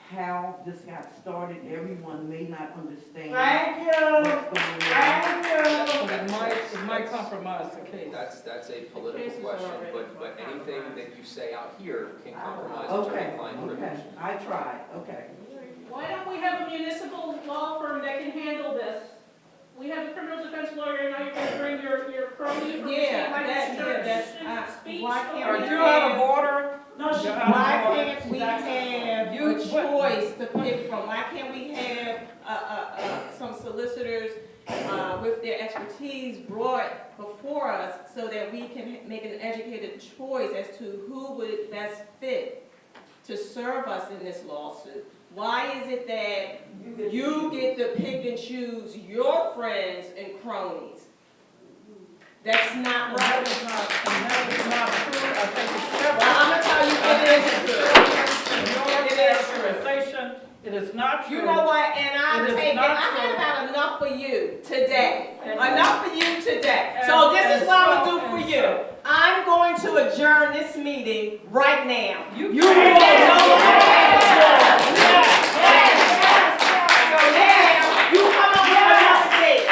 [SPEAKER 5] how this got started. Everyone may not understand
[SPEAKER 7] Thank you.
[SPEAKER 5] what's going on.
[SPEAKER 1] It might compromise the case.
[SPEAKER 3] That's a political
[SPEAKER 4] Cases are
[SPEAKER 3] question,
[SPEAKER 4] already
[SPEAKER 3] but anything that you say out here can compromise
[SPEAKER 5] Okay,
[SPEAKER 3] attorney-client privilege.
[SPEAKER 5] okay, I tried, okay.
[SPEAKER 7] Why don't we have a municipal law firm that can handle this? We have a criminal defense lawyer, now you're gonna bring your crony from
[SPEAKER 4] Yeah,
[SPEAKER 7] St. Michael's Church
[SPEAKER 4] that's,
[SPEAKER 7] speech.
[SPEAKER 4] why can't
[SPEAKER 1] Are
[SPEAKER 4] we
[SPEAKER 1] you out of order?
[SPEAKER 7] No, she.
[SPEAKER 4] Why can't we have
[SPEAKER 1] You-
[SPEAKER 4] a choice to pick from? Why can't we have some solicitors with their expertise brought before us so that we can make an educated choice as to who would best fit to serve us in this lawsuit? Why is it that you get to pick and choose your friends and cronies? That's not
[SPEAKER 1] That
[SPEAKER 4] right.
[SPEAKER 1] is not true. I think it's
[SPEAKER 4] Well, I'm gonna tell you, it is true.
[SPEAKER 1] your characterization. It is not true.
[SPEAKER 4] You know what, and I
[SPEAKER 1] It is
[SPEAKER 4] take it,
[SPEAKER 1] not
[SPEAKER 4] I
[SPEAKER 1] true.
[SPEAKER 4] have had enough for you today.
[SPEAKER 1] And-
[SPEAKER 4] Enough for you today. So this is what I'm gonna do for you. I'm going to adjourn this meeting right now.
[SPEAKER 1] You
[SPEAKER 4] will no longer adjourn. So now, you come up with an update.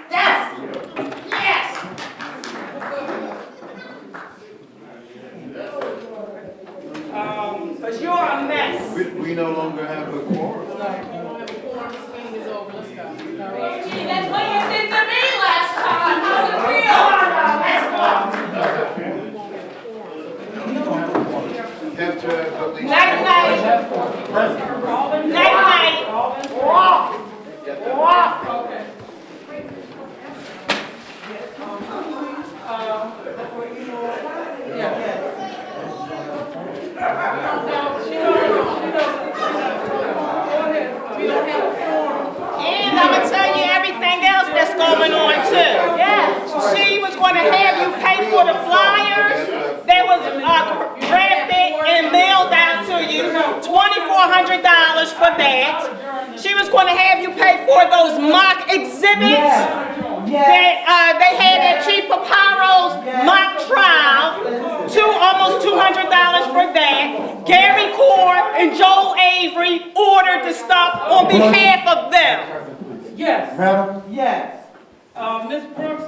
[SPEAKER 4] Yes, yes. Because you're a mess.
[SPEAKER 6] We no longer have a quorum.
[SPEAKER 9] We don't have a quorum, this meeting is over, let's go.
[SPEAKER 7] Gee, that's what you did to me last time. How's it feel?
[SPEAKER 6] Have to have at least.
[SPEAKER 4] Night, night. Night, night. Walk. Walk.
[SPEAKER 1] Okay. And
[SPEAKER 4] I'm gonna tell you everything else that's going on too. Yes. She was
[SPEAKER 7] going to have you pay for the flyers that was drafted and mailed out to you, $2,400 for that. She was going to have you pay for those mock exhibits that they had at Chief Paparo's mock trial, almost $200 for that. Gary Core and Joel Avery ordered the stuff on behalf of them.
[SPEAKER 1] Yes.
[SPEAKER 2] Madam,
[SPEAKER 5] Yes.
[SPEAKER 1] Ms. Brooks?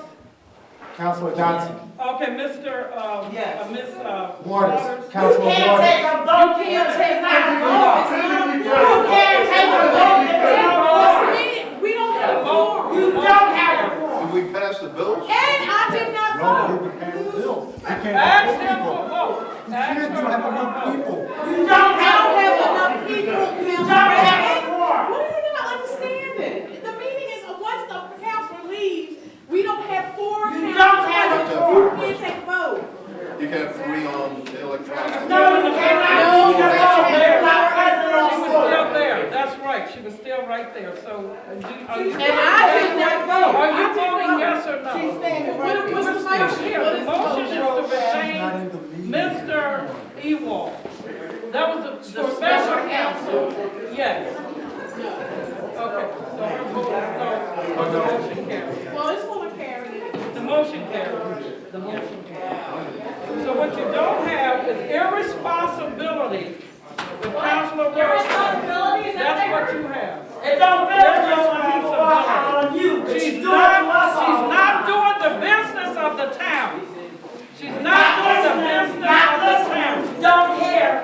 [SPEAKER 2] Councilor Johnson,
[SPEAKER 1] Okay, Mr.
[SPEAKER 5] Yes.
[SPEAKER 1] Ms.
[SPEAKER 2] Waters,
[SPEAKER 1] Waters?
[SPEAKER 2] Councilor Waters.
[SPEAKER 7] You can't take a vote. You can't take a vote.
[SPEAKER 9] We don't have a quorum.
[SPEAKER 7] You don't have a quorum.
[SPEAKER 6] Did we pass the bills?
[SPEAKER 7] And I did not
[SPEAKER 2] No,
[SPEAKER 7] vote.
[SPEAKER 2] you can handle bills. You can't
[SPEAKER 1] Ask
[SPEAKER 2] have
[SPEAKER 1] him
[SPEAKER 2] people.
[SPEAKER 1] for a vote.
[SPEAKER 2] You can't, you don't have enough people.
[SPEAKER 7] You don't have
[SPEAKER 9] enough
[SPEAKER 7] You
[SPEAKER 9] people.
[SPEAKER 7] don't have a quorum.
[SPEAKER 9] What are you not understanding? The meeting is, once the council leaves, we don't have four
[SPEAKER 7] You
[SPEAKER 9] council.
[SPEAKER 7] don't have a quorum.
[SPEAKER 9] You can't take a vote.
[SPEAKER 6] You can have 3 on the electronic.
[SPEAKER 7] No, you cannot.
[SPEAKER 9] No,
[SPEAKER 7] You
[SPEAKER 9] you're
[SPEAKER 7] cannot.
[SPEAKER 9] not.
[SPEAKER 7] You're not present
[SPEAKER 1] She
[SPEAKER 7] on
[SPEAKER 1] was
[SPEAKER 7] floor.
[SPEAKER 1] still there, that's right, she was still right there, so. Are you
[SPEAKER 9] And I did not vote.
[SPEAKER 1] Are you voting yes or no?
[SPEAKER 5] She's standing
[SPEAKER 9] What
[SPEAKER 5] right
[SPEAKER 9] was
[SPEAKER 5] there.
[SPEAKER 9] the
[SPEAKER 1] Still
[SPEAKER 9] motion?
[SPEAKER 1] here,
[SPEAKER 9] What
[SPEAKER 1] the
[SPEAKER 9] is the
[SPEAKER 1] motion is
[SPEAKER 9] motion?
[SPEAKER 1] to
[SPEAKER 2] She's not
[SPEAKER 1] retain
[SPEAKER 2] in the meeting.
[SPEAKER 1] Mr. Ewald. That was the special counsel, yes. Okay, so her vote is no, but the motion carries.
[SPEAKER 9] Well, it's gonna carry.
[SPEAKER 1] The motion carries. The motion carries. So what you don't have is irresponsibility. The councilor.
[SPEAKER 7] Irresponsibility, is that
[SPEAKER 1] That's
[SPEAKER 7] there?
[SPEAKER 1] what you have.
[SPEAKER 7] It don't feel good when people walk out on you, but you do it to us
[SPEAKER 1] She's
[SPEAKER 7] all.
[SPEAKER 1] not doing the business of the town. She's not doing the business
[SPEAKER 7] Not
[SPEAKER 1] of the
[SPEAKER 7] listening.
[SPEAKER 1] town.
[SPEAKER 7] Don't care.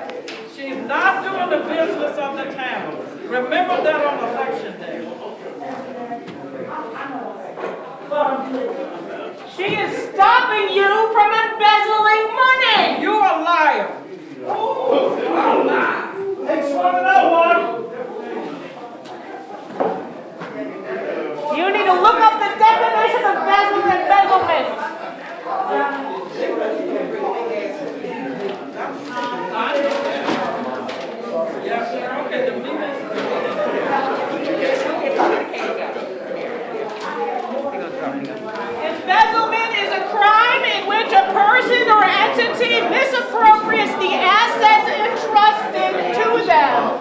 [SPEAKER 1] She's not doing the business of the town. Remember that on election day.
[SPEAKER 7] She is stopping you from embezzling money.
[SPEAKER 1] You a liar.
[SPEAKER 7] Makes one another one. You need to look up the definition of embezzlement.
[SPEAKER 1] Yes, sir. Okay, the meeting.
[SPEAKER 7] Embezzlement is a crime in which a person or entity misappropriates the assets entrusted to them.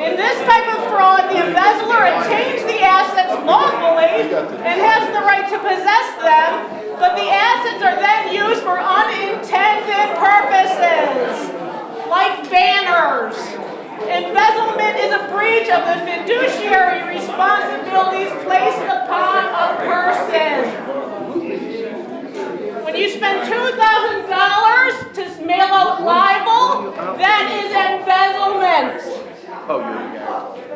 [SPEAKER 7] In this type of fraud, the embezzler obtains the assets lawfully and has the right to possess them, but the assets are then used for unintended purposes, like banners. Embezzlement is a breach of the fiduciary responsibilities placed upon a person. When you spend $2,000 to mail out libel, that is embezzlement.
[SPEAKER 6] Oh, you're the guy.